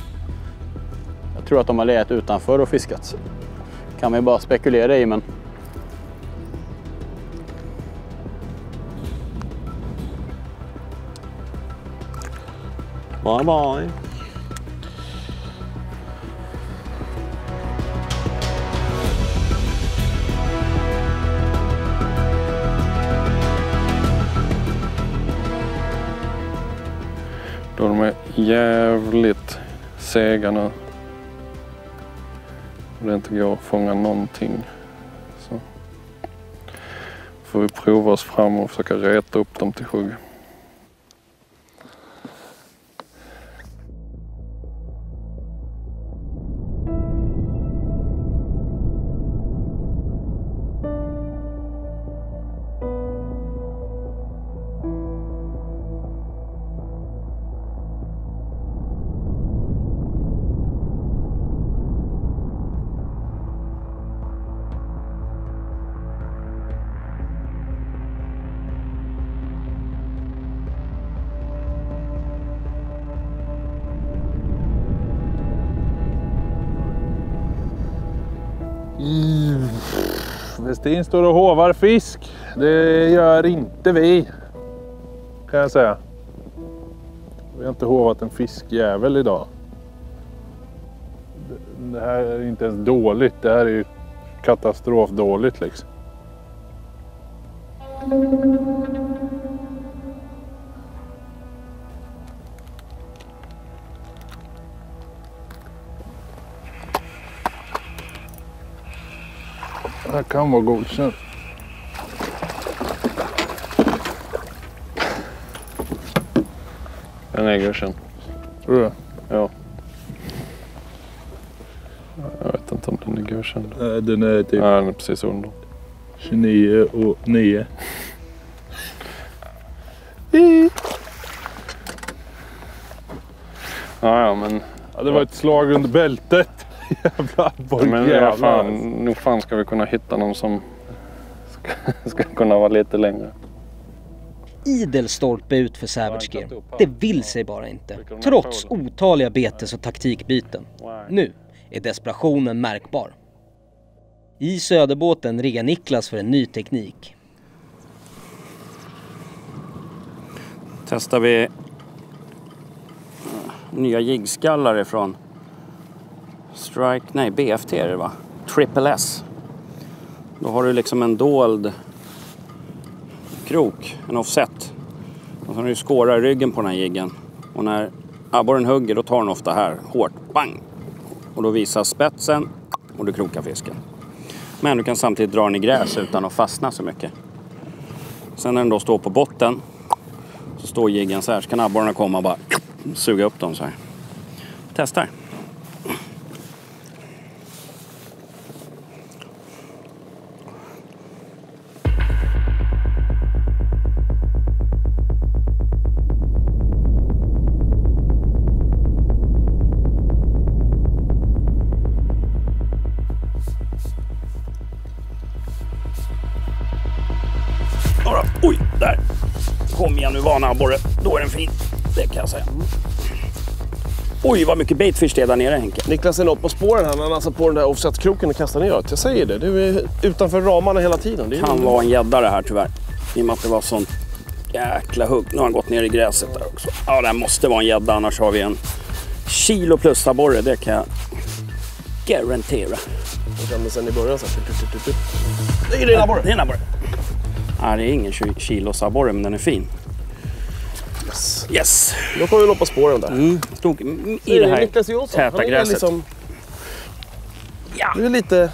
Jag tror att de har legat utanför och fiskat. Kan vi bara spekulera i, men... Bye bye. Då de är jävligt sega nu. Och det inte går att fånga någonting. Så får vi prova oss fram och försöka reta upp dem till hugg. Westin står och hovar fisk. Det gör inte vi, kan jag säga. Vi har inte hovat en fiskjävel idag. Det här är inte ens dåligt. Det här är ju katastrofdåligt liksom. Det här kan vara godkänt. Den är godkänd. Tror du? Ja. Jag vet inte om den är godkänd. Den är typ... Ja, den är precis under. 29 och 9. Ja, men... Ja, det var ett slag under bältet. Jävla boll, men jävlar. nog fan ska vi kunna hitta någon som ska kunna vara lite längre. Idel stolpe ut för Savage Gear. Det vill sig bara inte. Trots otaliga betes- och taktikbyten. Nu är desperationen märkbar. I söderbåten riggar Niklas för en ny teknik. Testar vi nya jigskallar ifrån BFT är det, va? Triple S. Då har du liksom en dold krok, en offset. Och så har du skårar i ryggen på den här jiggen. Och när abborren hugger, då tar den ofta här hårt. Bang! Och då visar spetsen och du krokar fisken. Men du kan samtidigt dra den i gräs utan att fastna så mycket. Sen när den då står på botten, så står jiggen så här, så kan abborrarna komma och bara suga upp dem så här. Testar. Oj, där. Kom igen nu, vana abborre. Då är den fin. Det kan jag säga. Oj, vad mycket baitfish det är där nere, Henke. Niklas är något på spåren här. Han alltså på den där offset-kroken och kastar ner. Jag säger det. Du är utanför ramarna hela tiden. Det kan vara en gädda det här tyvärr. I och med att det var sånt jäkla hugg. Nu har han gått ner i gräset där också. Ja, det måste vara en gädda. Annars har vi en kilo plus abborre. Det kan jag garantera. Jag kände sen i början så här. Det är en abborre. Det är en abborre. Nej, det är ingen kilos abborre, men den är fin. Yes. Då får vi loppa spåren där. Stod i det här täta gräset. Liksom, ja. Du är lite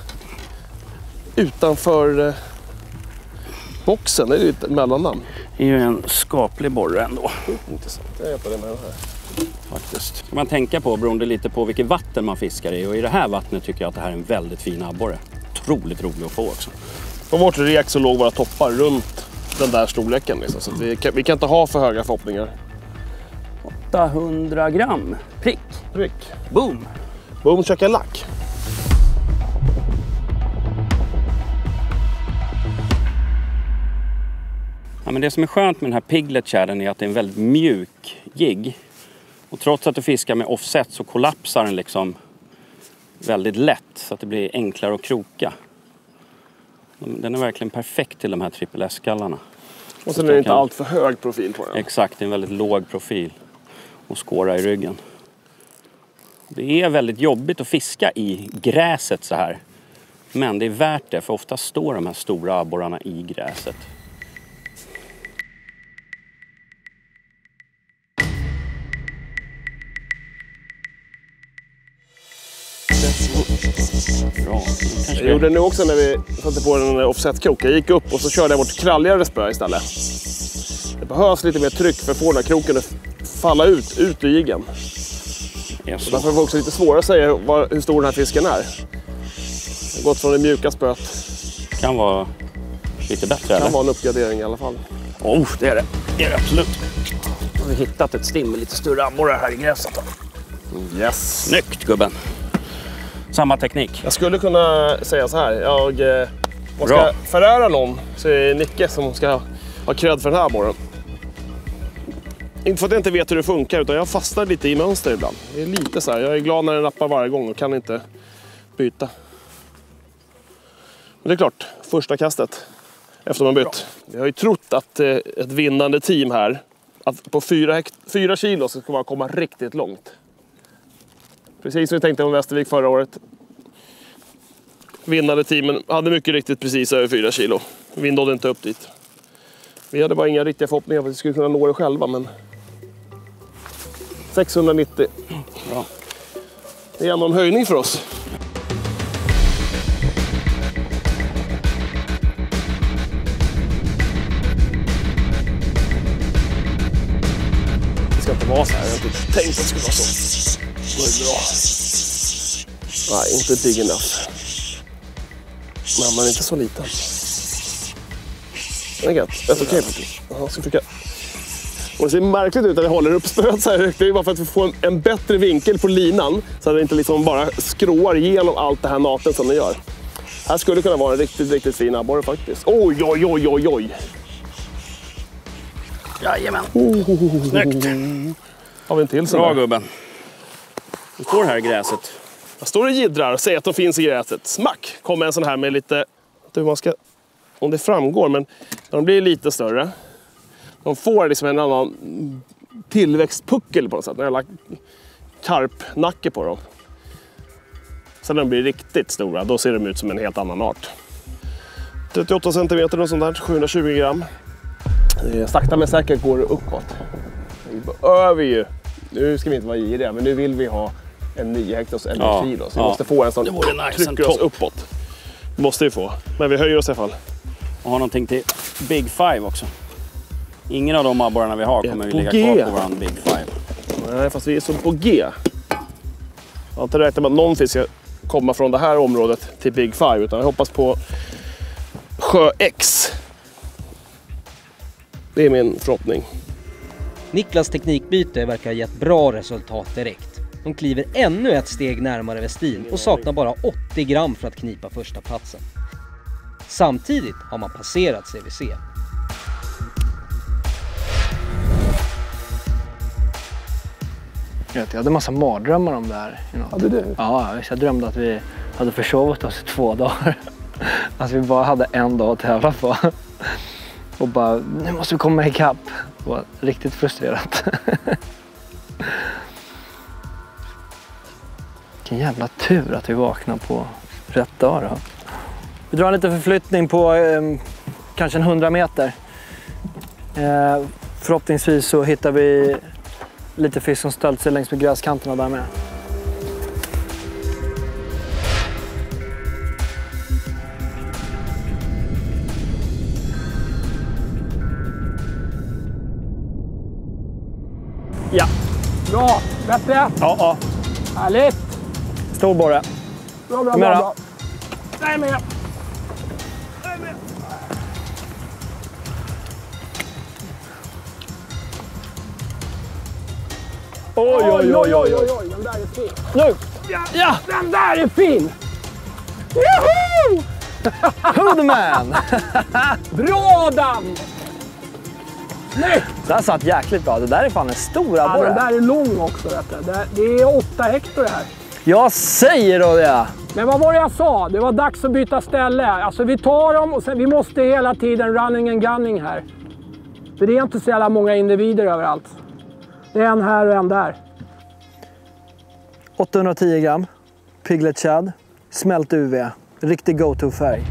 utanför boxen. Det är lite mellannamn. Det är ju en skaplig borre ändå. Intressant. Jag hjälper dig med den här. Faktiskt. Kan man tänka på beroende lite på vilket vatten man fiskar i. Och i det här vattnet tycker jag att det här är en väldigt fin abborre. Otroligt rolig att få också. På vårt rek så låg våra toppar runt den där storleken. Liksom. Så vi kan inte ha för höga förhoppningar. 800 gram. Prick. Boom. Boom, chakalak. Ja, men det som är skönt med den här piglet-tjädern är att det är en väldigt mjuk jigg. Och trots att du fiskar med offset så kollapsar den liksom väldigt lätt. Så att det blir enklare att kroka. Den är verkligen perfekt till de här trippel S-skallarna. Och sen är det inte allt för hög profil på den. Exakt, det är en väldigt låg profil. Och skåra i ryggen. Det är väldigt jobbigt att fiska i gräset så här. Men det är värt det, för ofta står de här stora abborrarna i gräset. Bra. Jag gjorde det nu också när vi satte på en offset-krok. Jag gick upp och så körde jag vårt kralligare spö istället. Det behövs lite mer tryck för att få den här kroken att falla ut ur jiggen. Därför är det också lite svårare att säga hur stor den här fisken är. Det har gått från det mjuka spöet. Kan vara lite bättre, eller? Kan vara en uppgradering i alla fall. Det är det. Det är det absolut. Nu har vi hittat ett stim med lite större abborrar här i gräset. Yes. Snyggt, gubben. Samma teknik. Jag skulle kunna säga så här. Man ska förära någon, så är det Nicke som ska ha cred för den här abborren. Inte för att jag inte vet hur det funkar, utan jag fastnar lite i mönster ibland. Det är lite så här. Jag är glad när den rappar varje gång och kan inte byta. Men det är klart, första kastet efter man bytt. Jag har ju trott att ett vinnande team här, att på 4 kilo så ska man komma riktigt långt. Precis som vi tänkte om Västervik förra året. Vinnande teamen hade mycket riktigt precis över 4 kilo. Vi nådde inte upp dit. Vi hade bara inga riktiga förhoppningar på att vi skulle kunna nå det själva, men 690. Bra. Det är ändå en höjning för oss. Det ska inte vara så här. Jag har inte tänkt att det skulle vara så. Det går bra. Nej, inte big enough. Men man är inte så liten. Det är gött. Det är okej faktiskt. Jag ska försöka. Och det ser märkligt ut att jag håller upp spöet så här högt. Det är bara för att vi får en bättre vinkel på linan. Så att det inte liksom bara skråar igenom allt det här naten som den gör. Här skulle det kunna vara en riktigt, riktigt fin abborre faktiskt. Oj, oj, oj, oj, oj. Jajamän. Snyggt. Har vi en till sån bra där? Gubben. Du står här i gräset. Jag står och jiddrar och säger att de finns i gräset. Smack! Kommer en sån här med lite... Hur man ska... Om det framgår, men när de blir lite större. De får liksom en annan tillväxtpuckel på något sätt. När jag har lagt karpnacke på dem. Sen när de blir riktigt stora, då ser de ut som en helt annan art. 38 centimeter och sånt där, 720 gram. Sakta men säkert går det uppåt. Vi behöver ju, nu ska vi inte vara i det, men nu vill vi ha en 9 hektars energi då. Så vi måste få en som trycker oss uppåt. Det måste vi få, men vi höjer oss i alla fall. Och har någonting till Big Five också. Ingen av de abborrarna vi har kommer vi ligga kvar på våran Big Five. Nej, fast vi är så på G. Jag har inte räknat med att någon fisk ska komma från det här området till Big Five, utan jag hoppas på Sjö X. Det är min förhoppning. Niklas teknikbyte verkar ha gett bra resultat direkt. De kliver ännu ett steg närmare Westin och saknar bara 80 gram för att knipa första platsen. Samtidigt har man passerat CVC. Jag hade en massa mardrömmar om det här. Hade du? Ja, jag drömde att vi hade försovit oss i 2 dagar. Att vi bara hade en dag att tävla på. Och bara, nu måste vi komma ikapp. Det var riktigt frustrerat. Vilken jävla tur att vi vaknade på rätt dag då. Vi drar en liten förflyttning på kanske 100 meter. Förhoppningsvis så hittar vi lite fisk som stölt sig längs med gräskanterna där med. Ja. Bra, bättre. Ja. Härligt. Stor borre. Bra. Nej, med. Oj, den där är fin. Nu! Ja! Den där är fin! Joho! Hoodman! Bra damm! Snyggt! Det här satt jäkligt bra. Det där är fan en stor abborre. Den där är lång också. Det är 8 hektar här. Jag säger då det! Men vad var det jag sa? Det var dags att byta ställe. Alltså vi tar dem och sen, vi måste hela tiden running and gunning här. För det är inte så jävla många individer överallt. Det är en här och en där. 810 gram. Piglet shad. Smält UV. Riktig go-to-färg.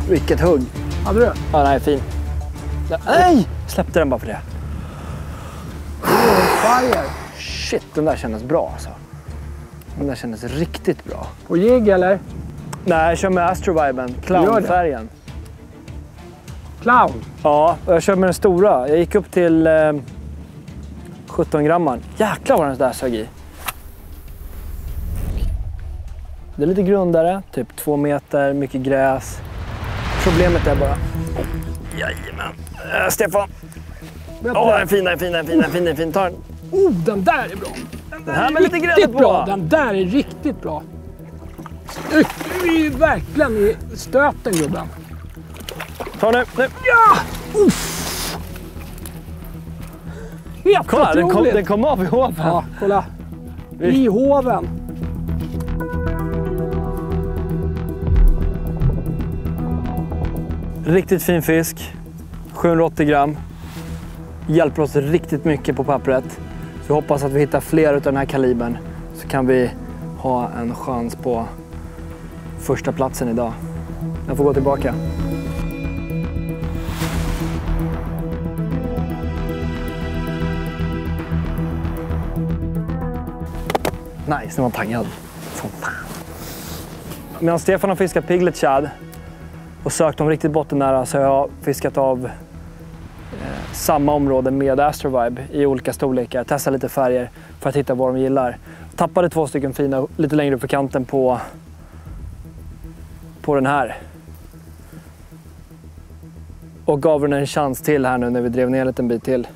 Vilket hugg. Hade du? Ja, nej, fin. Nej! Släppte den bara för det. Fire. Shit, den där kändes bra alltså. Den där kändes riktigt bra. Och jigg eller? Nej, jag kör med Astroviben. Clownfärgen. Clown? Ja, jag kör med den stora. Jag gick upp till 17 grammar. Jäklar vad den där sög i. Det är lite grundare, typ 2 meter, mycket gräs. Problemet är bara... Jajamän. Stefan! Åh, en fin. Ta den. Den där är bra. Den här med lite grädde på. Bra. Den där är riktigt bra. Nu är vi ju verkligen i stöten, gubben. Ta nu. Ja! Uff. Helt kolla, otroligt. Den kom av i hoven. Ja, kolla. I hoven. Riktigt fin fisk. 780 gram. Hjälper oss riktigt mycket på pappret. Så jag hoppas att vi hittar fler av den här kalibern. Så kan vi ha en chans på första platsen idag. Jag får gå tillbaka. Nice, den var taggad. Medan Stefan har fiskat Piglet shad och sökt dem riktigt bottennära, så har jag fiskat av samma område med Astrovibe i olika storlekar. Testat lite färger för att hitta vad de gillar. Tappade 2 stycken fina lite längre upp för kanten på den här. Och gav den en chans till här nu när vi drev ner en liten bit till.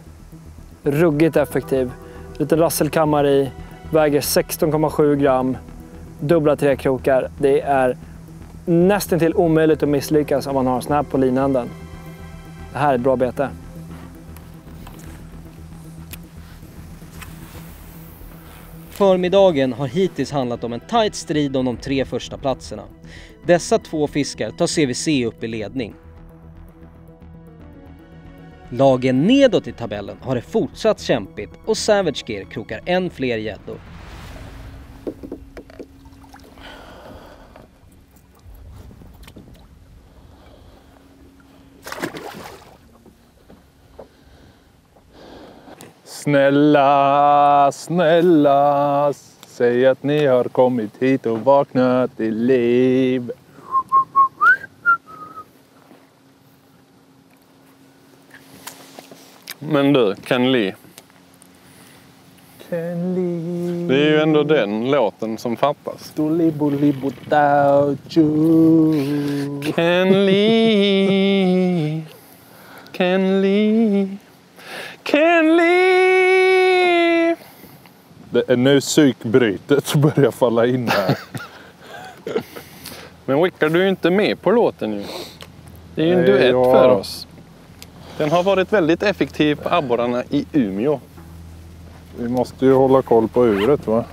Ruggigt effektiv. Lite rasselkammar i. Väger 16,7 gram. Dubbla 3-krokar. Det är nästan till omöjligt att misslyckas om man har snap på linänden. Det här är ett bra bete. Förmiddagen har hittills handlat om en tight strid om de 3 första platserna. Dessa 2 fiskar tar CVC upp i ledning. Lagen nedåt i tabellen har det fortsatt kämpigt och Savage Gear krokar än fler gäddor. Snälla, snälla, säg att ni har kommit hit och vaknat till liv. Men du, Ken Lee. Det är ju ändå den låten som fattas. Ken Lee, Ken Lee, Ken Lee. Det är nu psykbrytet börjar falla in här. Men Rickard, du är ju inte med på låten nu. Det är ju en Nej, duett ja. för oss. Den har varit väldigt effektiv på abborrarna i Umeå. Vi måste ju hålla koll på uret, va?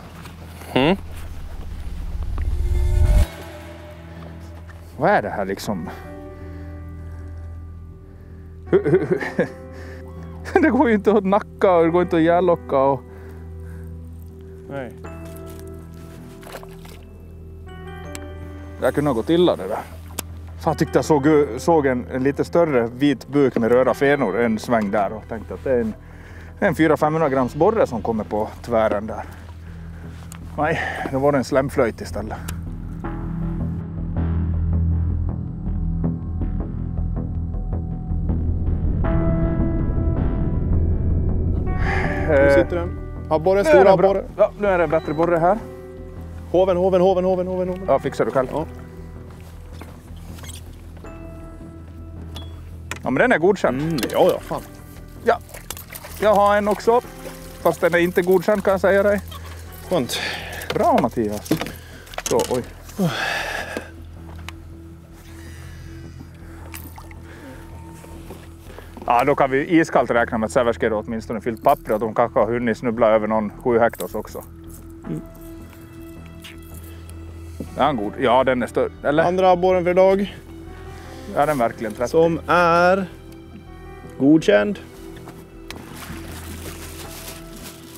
Mm. Vad är det här liksom? Det går ju inte att nacka och det går inte att järlocka och... Nej. Det kunde ha gått illa det där. Fan, tyckte jag såg en lite större vit buk med röda fenor en sväng där och tänkte att det är en 400-500 grams borre som kommer på tvären där. Nej, då var det en slämflöjt istället. Nu sitter den. Abborre, stora abborre. Ja, nu är det en bättre borre här. Hoven. Ja, fixar du själv. Ja. Ja, men den är godkänd. Ja, fan. Ja, jag har en också. Fast den är inte godkänd kan jag säga dig. Skönt. Bra Mattias. Så, oj. Ja, då kan vi iskallt räkna med att Savage Gear åtminstone fyllt papper och de kanske har hunnit snubbla över någon 7 hektars också. Är han god? Ja, den är större. Eller? Andra abborren för idag. Ja, den verkligen 30. Som är godkänd.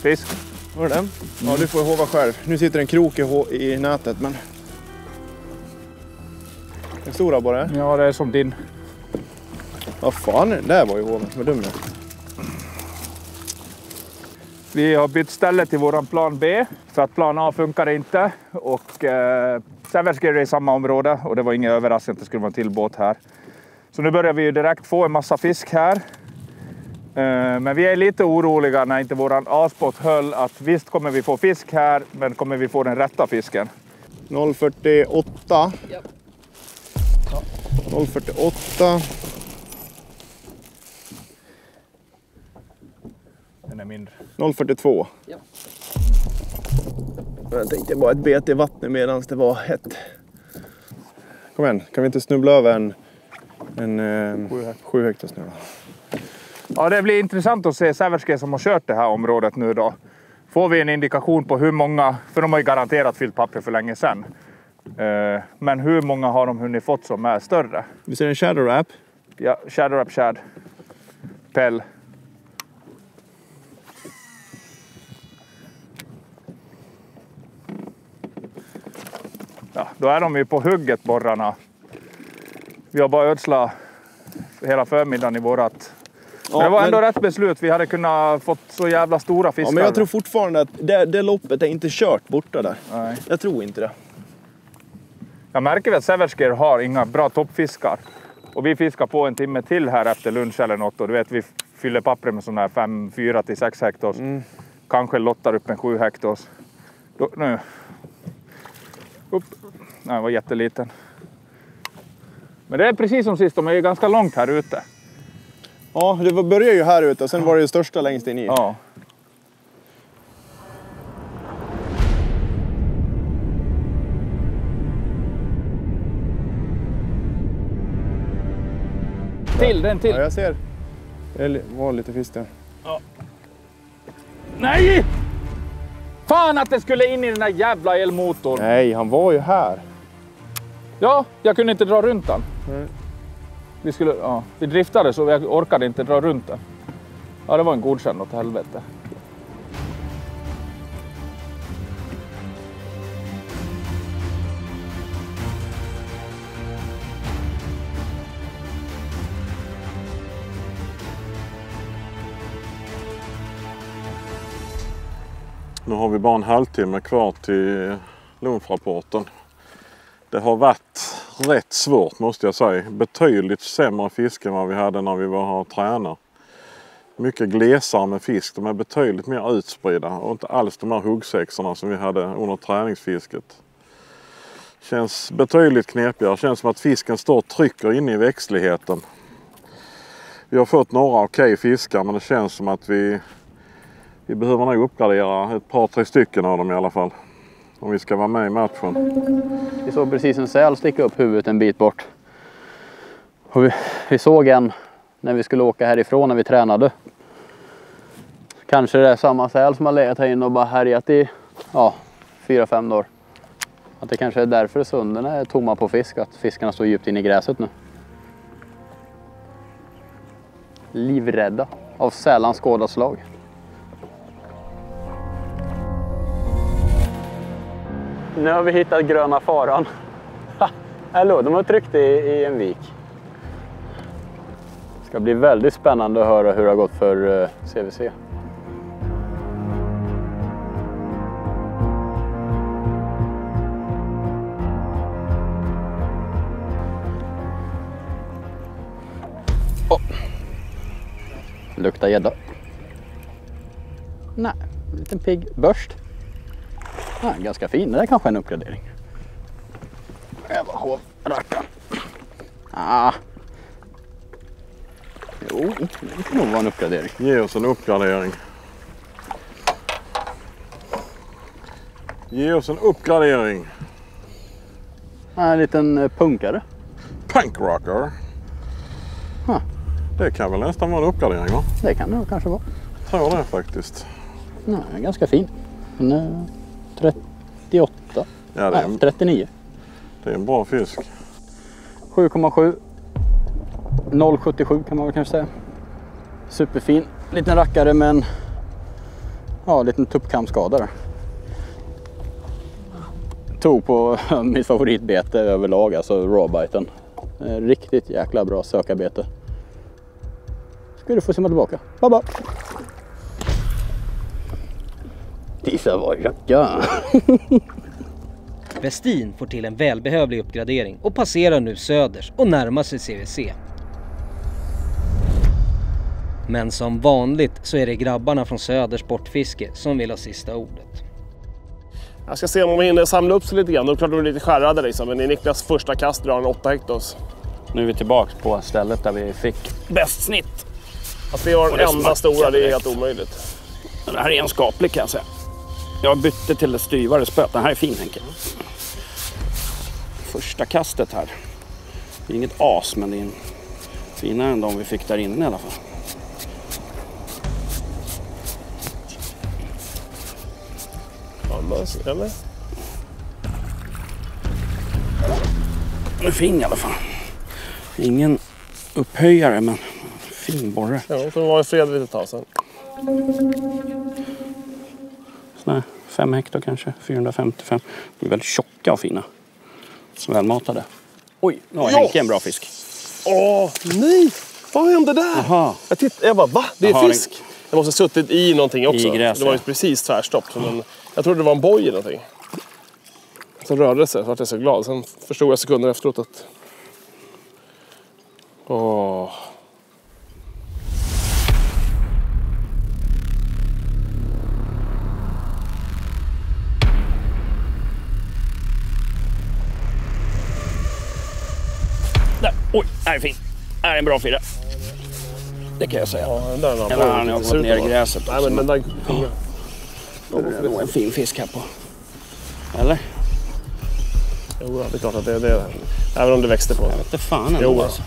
Fisk. Var det den? Ja, du får hova själv. Nu sitter en krok i nätet, men... En stor abborre? Ja, det är som din. Vad fan, där var ju hoven. Vad dum jag. Vi har bytt ställe till våran plan B för att plan A funkar inte och Savage Gear är i samma område och det var ingen överraskning att det skulle vara en till båt här. Så nu börjar vi ju direkt få en massa fisk här. Men vi är lite oroliga när inte våran A-spot höll att visst kommer vi få fisk här, men kommer vi få den rätta fisken? 0,48. Ja. 0,48. Den är mindre. 0,42. Ja. Jag tänkte bara ett bete i vattnet medan det var hett. Kom igen, kan vi inte snubbla över en 7 hektars nu då? Ja, det blir intressant att se Savage Gear som har kört det här området nu då. Får vi en indikation på hur många, för de har ju garanterat fyllt papper för länge sedan. Men hur många har de hunnit fått som är större? Vi ser en shadow wrap. Ja, shadow wrap shad. Pell. Ja, då är de ju på hugget borrarna. Vi har bara ödslat hela förmiddagen i vårat. Men det var ändå rätt beslut. Vi hade kunnat fått så jävla stora fiskar. Ja, men jag tror fortfarande att det loppet är inte kört borta där. Nej. Jag tror inte det. Jag märker väl att Savage Gear har inga bra toppfiskar. Och vi fiskar på en timme till här efter lunch eller något. Och du vet, vi fyller papper med sådana här 4 till 6 hektars. Kanske lottar upp en 7 hektars. Då, nu. Upp. Nej, det var jätteliten. Men det är precis som sist, de är ju ganska långt här ute. Ja, det började ju här ute och sen var det ju största längst in i. Ja. Den till. Ja, jag ser. Det var lite fisk där. Ja. Nej! Fan att det skulle in i den där jävla elmotorn. Nej, han var ju här. Ja, jag kunde inte dra runt den. Vi driftade så jag orkade inte dra runt den. Ja, det var en godkänd åt helvete. Nu har vi bara en halvtimme kvar till lunchrapporten. Det har varit rätt svårt måste jag säga. Betydligt sämre fisk än vad vi hade när vi var här och tränade. Mycket glesare med fisk. De är betydligt mer utspridda och inte alls de här huggsexorna som vi hade under träningsfisket. Känns betydligt knepigare. Känns som att fisken står och trycker in i växtligheten. Vi har fått några okej fiskar men det känns som att vi behöver nog uppgradera ett par, 3 stycken av dem i alla fall. Om vi ska vara med i matchen. Vi såg precis en säl sticka upp huvudet en bit bort. Och vi såg en när vi skulle åka härifrån när vi tränade. Kanske det är samma säl som har legat här inne och bara härjat i 4-5 dagar. Att det kanske är därför sunderna är tomma på fisk. Att fiskarna står djupt in i gräset nu. Livrädda av sällan skådat slag. Nu har vi hittat gröna faran. Hallå, de har tryckt i en vik. Det ska bli väldigt spännande att höra hur det har gått för CVC. Luktar gädda. Nej, en liten pigg börst. Nej, ganska fin. Det är kanske en uppgradering. Jag var hovrackan. Jo, det kan nog vara en uppgradering. Ge oss en uppgradering. Ge oss en uppgradering. En liten punkare. Punkrocker. Det kan väl nästan vara en uppgradering, va? Det kan det nog kanske vara. Jag tror det faktiskt. Nej, ganska fin. Den är 38. Ja, det är 39. Det är en bra fisk. 7,7. 0,77 kan man väl kanske säga. Superfin. Liten rackare med en liten tuppkamskada där. Tog på mitt favoritbete överlag, alltså rawbiten. Riktigt jäkla bra sökarbete. Ska du få simma tillbaka. Baba! Tissa var jacka. Westin får till en välbehövlig uppgradering och passerar nu Söders och närmar sig CVC. Men som vanligt så är det grabbarna från Söders Sportfiske som vill ha sista ordet. Jag ska se om vi hinner samla upp sig lite grann. Då är det klart att de är lite skärrade liksom. Men i Niklas första kast drar han 8 hektos. Nu är vi tillbaka på stället där vi fick bäst snitt. Att vi har den enda stora, det är helt omöjligt. Det här är en skaplig kan jag säga. Jag bytte till det styvare spöt. Den här är fin, Henke. Första kastet här. Det är inget as, men det är en finare än de vi fick där inne i alla fall. Eller? Den är fin i alla fall. Ingen upphöjare, men fin borre. Ja, så var i fred lite tag sen. Sådär, 5 hektar kanske, 455. De är väldigt tjocka och fina. Välmatade. Oj, nu har Henke en bra fisk. Nej! Vad hände där? Aha. Jag bara, va? Det är fisk. Jag måste ha suttit i någonting också. I gräs, det var ju precis tvärstopp. Jag trodde det var en boj eller någonting. Så rörde det sig, så var jag så glad. Sen förstod jag sekunder efteråt att... Där. Oj, här är fin. Här är en bra fyra. Det kan jag säga. Ja, den där eller han har gått ner i gräset. Nej, men den där... Då är det nog en fin fisk här på. Eller? Jo, det är klart att det är det. Även om det växte på. Jag vet inte fan ändå. Alltså.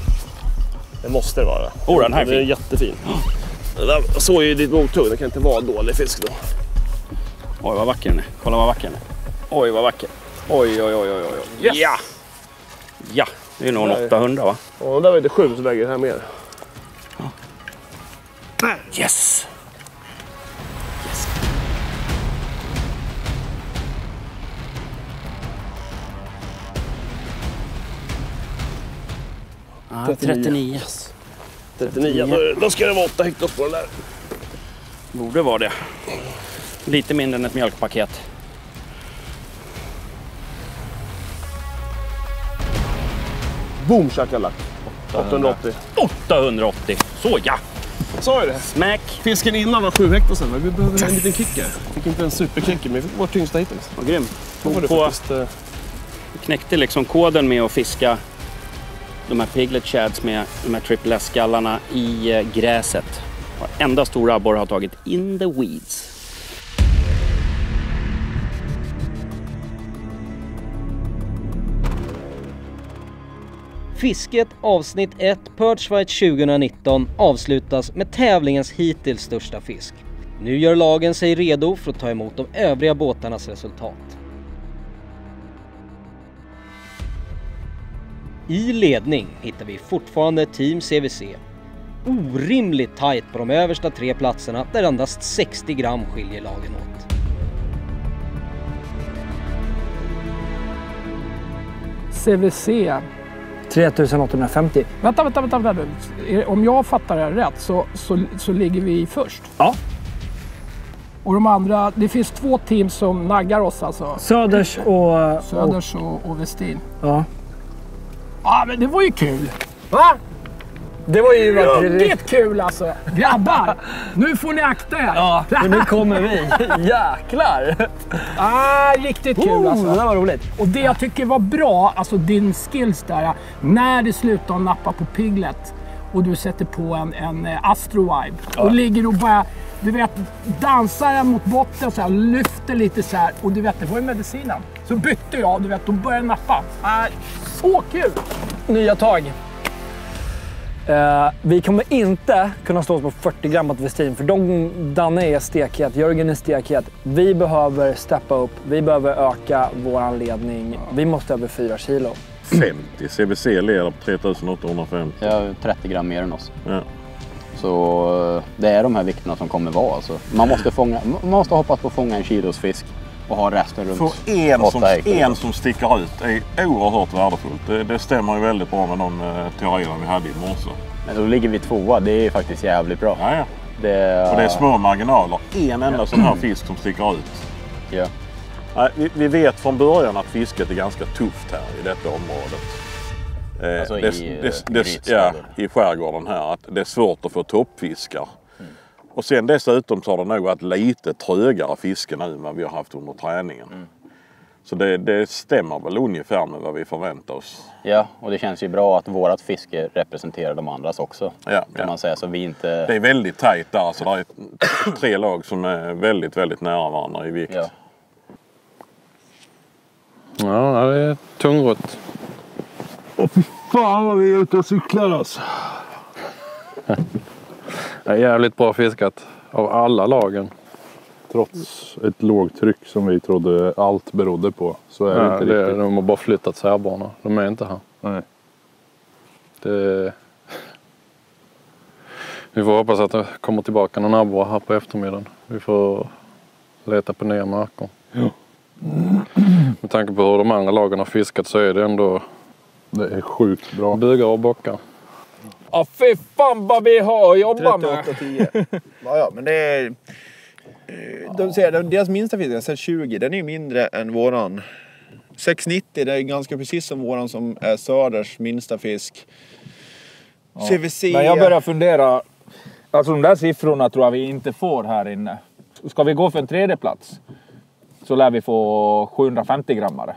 Det måste det vara. Den här är fin. Den är jättefin. Jag såg ju ditt mothugg. Det kan inte vara dålig fisk då. Oj, vad vacker den är. Kolla vad vacker den är. Oj, vad vacker. Oj, oj, oj, oj, oj. Yes! Ja! Ja, det är nog 800 va? Ja, där var inte 7 så lägger det här mer. Yes! Yes! Ah, 39. Yes. 39. Då ska det vara 8 hektar på den där. Borde vara det. Lite mindre än ett mjölkpaket. Boom, shakalak. 880. 880. Så ja! Sa jag det? Smack. Fisken innan var 7 hektar sen. Vi behöver en liten kick här. Fick inte en superkick, men vi fick vår tyngsta hittills. Vad grym. Vi knäckte liksom koden med att fiska de här piglet shads med de här triple S-skallarna i gräset. Varenda stora abborre har tagit in the weeds. Fisket avsnitt 1 Perchfight 2019 avslutas med tävlingens hittills största fisk. Nu gör lagen sig redo för att ta emot de övriga båtarnas resultat. I ledning hittar vi fortfarande Team CVC. Orimligt tajt på de översta 3 platserna där endast 60 gram skiljer lagen åt. CVC. 3850. Vänta. Om jag fattar det rätt så ligger vi först. Ja. Och de andra, det finns 2 team som naggar oss alltså. Söders och Westin. Ja. Ja, men det var ju kul. Va? Det var ju ruggigt kul alltså. Grabbar, nu får ni akta er. Ja, för nu kommer vi. Jäklar. Riktigt kul alltså. Det var roligt. Och det jag tycker var bra, alltså din skills där, när det slutar att nappa på piglet och du sätter på en Astro Vibe och ligger och bara, du vet, dansar den mot botten så här, lyfter lite så här, och du vet, det var ju medicinen. Så bytte jag, du vet, och började nappa. Så kul! Nya tag. Vi kommer inte kunna stå oss på 40 gram att Westin, för Danne är stekhet, Jörgen är stekhet. Vi behöver steppa upp, vi behöver öka våran ledning. Vi måste över 4 kilo. 50. CBC leder på 3850. Ja, 30 gram mer än oss. Ja. Så det är de här vikterna som kommer vara. Alltså. Man måste hoppas på att fånga en kilos fisk och ha resten runt 8 hektar. En som sticker ut är oerhört värdefullt. Det stämmer ju väldigt bra med de teorierna vi hade i morse. Men då ligger vi 2. Det är faktiskt jävligt bra. Ja. Och det är små marginaler. En enda sån här fisk som sticker ut. Ja. Nej, vi vet från början att fisket är ganska tufft här i detta området. Alltså i skärgården här. Att det är svårt att få toppfiskar. Och sen dessutom så har det nog varit lite trögare fiske nu än vad vi har haft under träningen. Så det stämmer väl ungefär med vad vi förväntar oss. Ja, och det känns ju bra att vårat fiske representerar de andras också. Kan man säga, så vi inte... Det är väldigt tajt där. Så det är 3 lag som är väldigt, väldigt nära varandra i vikt. Ja, det är tungrott. Fan vad vi är ute och cyklar alltså. Det är jävligt bra fiskat av alla lagen. Trots ett lågt tryck som vi trodde allt berodde på. Så är det inte riktigt. De har bara flyttat särbarna. De är inte här. Nej. Vi får hoppas att det kommer tillbaka någon abborre här på eftermiddagen. Vi får leta på nya marker. Ja. Med tanke på hur de andra lagen har fiskat så är det ändå... Det är sjukt bra. Bugar och bockar. Ja, fy fan vad vi har att jobba med. 38-10. Ja, men det är... De säger, deras minsta fisk är 620. Den är ju mindre än våran. 690, det är ganska precis som våran som är Söders minsta fisk. Ja. CVC... Men jag börjar fundera. Alltså de där siffrorna tror jag vi inte får här inne. Ska vi gå för en 3:e plats så lär vi få 750 grammare.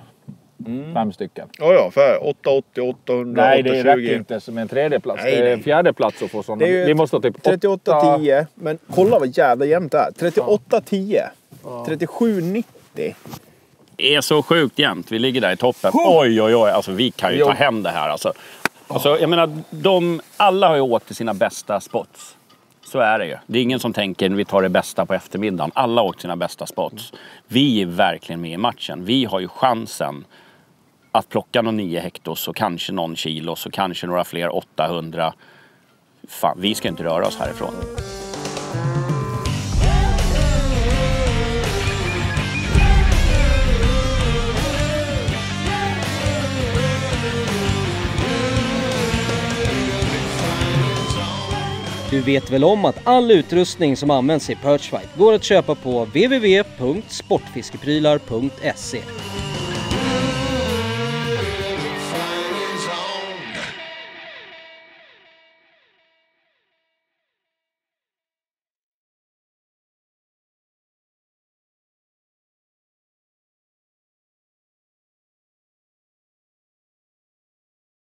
5 stycken. Ja, för 880, 800, Nej, 820. det räcker inte som en 3:e plats. Nej, det är en 4:e plats att få sådana. Vi måste typ 38-10. Men kolla vad jävla jämnt det är. 38-10. 37-90. Det är så sjukt jämnt. Vi ligger där i toppen. Oj. Alltså vi kan ju ta hem det här. Alltså jag menar, alla har ju åkt till sina bästa spots. Så är det ju. Det är ingen som tänker vi tar det bästa på eftermiddagen. Alla åker sina bästa spots. Vi är verkligen med i matchen. Vi har ju chansen att plocka någon 9 hektos och kanske någon kilo och kanske några fler 800. Fan, vi ska inte röra oss härifrån. Du vet väl om att all utrustning som används i Perchfight går att köpa på www.sportfiskeprylar.se.